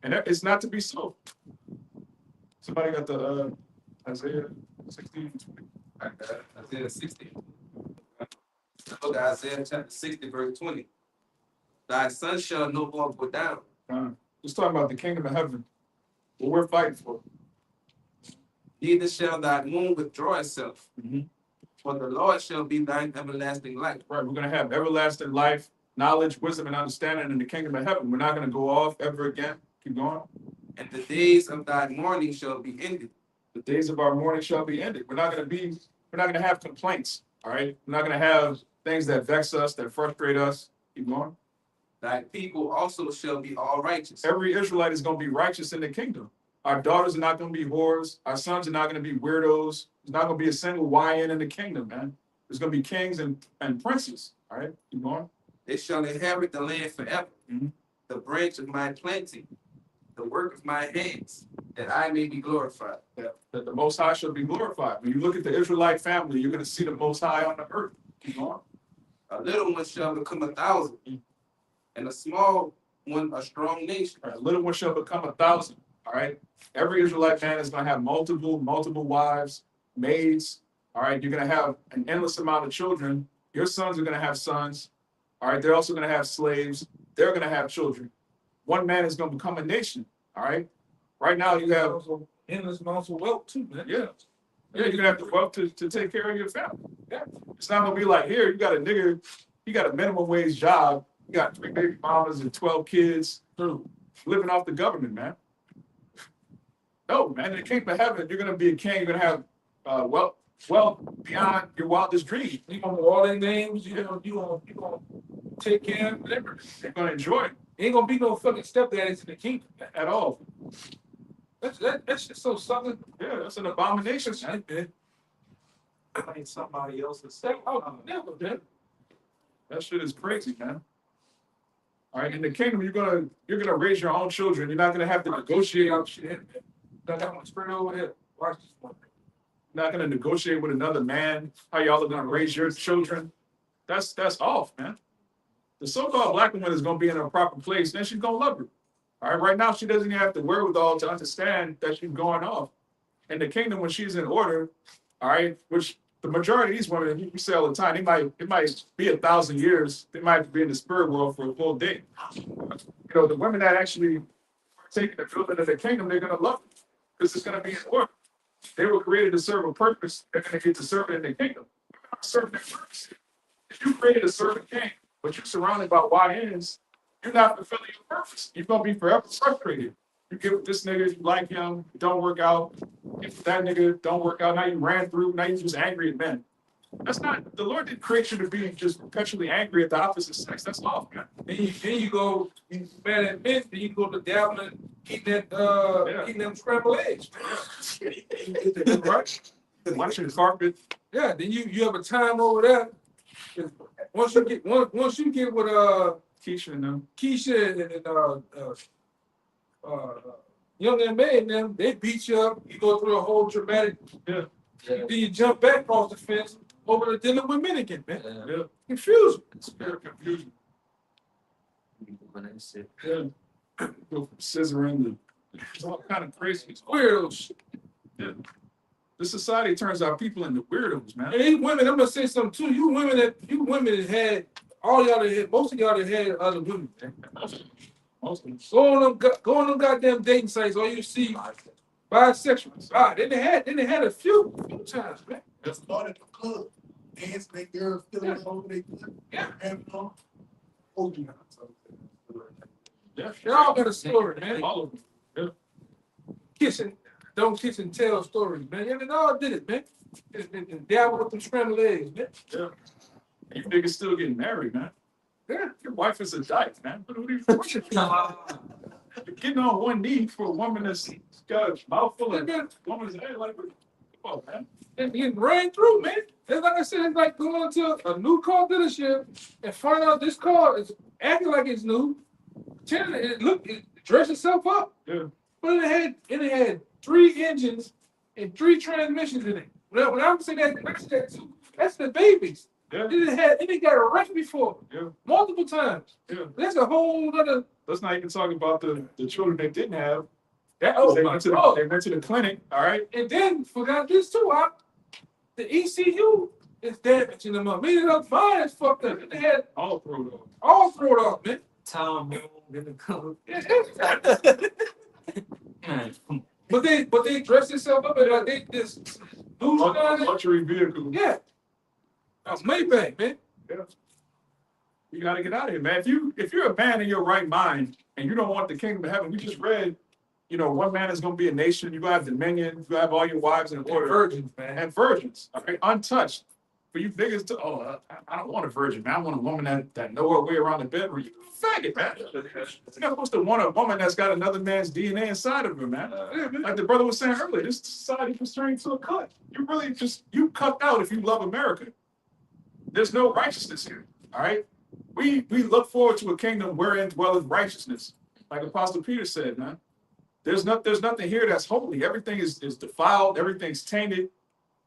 S1: And that, it's not to be so. Somebody got the Isaiah 16.
S2: I got Isaiah 60. Look at Isaiah chapter 60, verse 20. Thy sun shall no longer go down,
S1: Just talking about the kingdom of heaven. What we're fighting for.
S2: neither shall thy moon withdraw itself.
S1: Mhm.
S2: For the Lord shall be thine everlasting light.
S1: Right, we're gonna have everlasting life, knowledge, wisdom, and understanding in the kingdom of heaven. We're not gonna go off ever again. Keep going.
S2: And the days of thy mourning shall be ended.
S1: The days of our mourning shall be ended. We're not gonna have complaints. All right. We're not gonna have things that vex us, that frustrate us. Keep going.
S2: Thy people also shall be all righteous.
S1: Every Israelite is gonna be righteous in the kingdom. Our daughters are not gonna be whores. Our sons are not gonna be weirdos. There's not gonna be a single YN in the kingdom, man. There's gonna be kings and princes. All right. Keep going.
S2: They shall inherit the land forever.
S1: Mhm.
S2: The branch of my planting, the work of my hands, that I may be glorified.
S1: That the Most High shall be glorified. When you look at the Israelite family, you're gonna see the Most High on the earth. Keep going.
S2: A little one shall become 1,000, and a small one a strong nation.
S1: All right, little one shall become 1,000. All right. Every Israelite man is gonna have multiple wives, maids. All right. You're gonna have an endless amount of children. Your sons are gonna have sons. All right. They're also gonna have slaves. They're gonna have children. One man is gonna become a nation. All right. Right now you have
S4: Also, endless amounts of wealth too, man.
S1: yeah. Yeah, you're gonna have the wealth to take care of your family. Yeah. It's not gonna be like here, you got a nigga, he got a minimum wage job, you got 3 baby mamas and 12 kids living off the government, man. No, man, in the kingdom of heaven, you're gonna be a king, you're gonna have wealth beyond your wildest dreams.
S4: You gonna know all their names, you gonna take care of whatever.
S1: You're gonna enjoy it
S4: Ain't gonna be no fucking stepdaddies in the kingdom.
S1: at all.
S4: That's just so something.
S1: Yeah, that's an abomination.
S5: Ain't somebody else's.
S4: Oh, never, man.
S1: That shit is crazy, man. All right, in the kingdom, you're gonna raise your own children. You're not gonna have to negotiate.
S4: out shit. Got that one spread over here. Watch this one.
S1: You're not gonna negotiate with another man. How y'all are gonna raise your children? That's off, man. The so-called black woman is gonna be in a proper place, then she's gonna love her. All right, right now she doesn't even have the wherewithal to understand that she's going off. In the kingdom, when she's in order, all right, which the majority of these women, we say all the time, it might be 1,000 years. They might be in the spirit world for a full day. You know, the women that actually partake in the building of the kingdom, they're gonna love it because it's gonna be in order. They were created to serve a purpose. They're gonna get to serve it in the kingdom. They're not serving their purpose. If you created to serve a king, but you're surrounded by YNs, you're not fulfilling your purpose. You're gonna be forever frustrated. You get with this nigga, you like him, it don't work out. If that nigga don't work out, now you ran through, now you're just angry at men. That's not, the Lord didn't create you to be just perpetually angry at the opposite sex. That's off, man.
S4: Then you go, you mad at men, then you go to dabbling, eating them scrambled eggs.
S1: Right? Watching the carpet.
S4: Yeah, then you have a time over there. Once you get with
S1: Keisha and them.
S4: Keisha and Young and May and them, they beat you up. You go through a whole dramatic.
S1: Yeah.
S4: Then you jump back across the fence over to dealing with men again, man.
S1: Yeah.
S4: Confusion.
S1: Spirit of confusion. Yeah. Go from scissoring to it's all kind of crazy.
S4: Weirdos.
S1: Yeah. The society turns out people into weirdos, man.
S4: And these women, I'm gonna say something too. You women that had all y'all that had, most of y'all that had other women, man.
S1: Most of them.
S4: Go on them goddamn dating sites, all you see bisexuals. Then they had a few times, man.
S6: Just started the club. Dance, they girls feeling over they
S4: Yeah.
S6: and oh, you know.
S1: Yeah.
S4: They all got a story, man.
S1: All of them.
S4: Don't kiss and tell stories, man. Yeah, they all did it, man. And dabble with them scrambled eggs, man.
S1: Yeah. You niggas still getting married, man.
S4: Yeah.
S1: Your wife is a dyke, man. What are you getting on one knee for a woman that's got a mouthful of woman's head? Like, come on, man.
S4: And getting ran through, man. It's like I said, it's like going to a new car dealership and find out this car is acting like it's new. It dressed itself up.
S1: Yeah.
S4: But it had 3 engines and 3 transmissions in it. When I'm saying that too, that's the babies.
S1: Yeah.
S4: It got wrecked before.
S1: Yeah.
S4: Multiple times.
S1: Yeah.
S4: That's a whole other.
S1: Let's not even talk about the children they didn't have.
S4: Oh
S1: they
S4: my
S1: went to
S4: God.
S1: they went to the clinic. All right.
S4: And then forgot this too. The ECU is damaging them up. Meaning the mind is fucked up. They had
S1: All thrown off.
S4: all thrown off, man.
S8: Tom gonna come.
S4: But they dressed themselves up and like they just lose on it.
S1: Luxury vehicle.
S4: Yeah. That's Maybach, man.
S1: Yeah. You gotta get out of here, man. If you're a man in your right mind and you don't want the kingdom of heaven, we just read, one man is gonna be a nation, you're gonna have dominion, you're gonna have all your wives in
S4: And
S1: order.
S4: virgins, man.
S1: And virgins, okay, untouched. For you niggas to, I don't want a virgin, man. I want a woman that know her way around the bedroom. You faggot, man. You're not supposed to want a woman that's got another man's DNA inside of her, man. Like the brother was saying earlier, this society was turning to a cut. You really you cut out if you love America. There's no righteousness here, all right? We look forward to a kingdom wherein dwelleth righteousness. Like Apostle Peter said, man. There's nothing here that's holy. Everything is defiled, everything's tainted.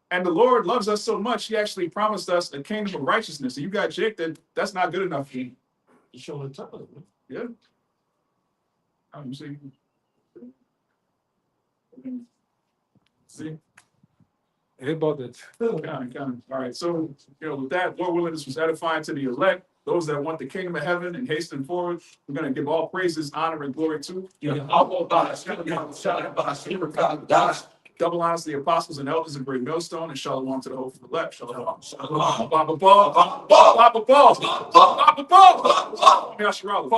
S1: And the Lord loves us so much, he actually promised us a kingdom of righteousness. And you got Jake that's not good enough for you.
S8: You showing the top.
S1: Yeah. I'm see. See?
S4: They about that.
S1: Kind of. All right. So, with that, Lord willing, this was edifying to the elect, those that want the kingdom of heaven and hasten forward. We're going to give all praises, honor, and glory to. Double honors to the apostles and elders of Great Millstone, and shalom to the hope of the left. Shalom. Shalom. Papa Paul. Papa Paul. Papa Paul. Shalom.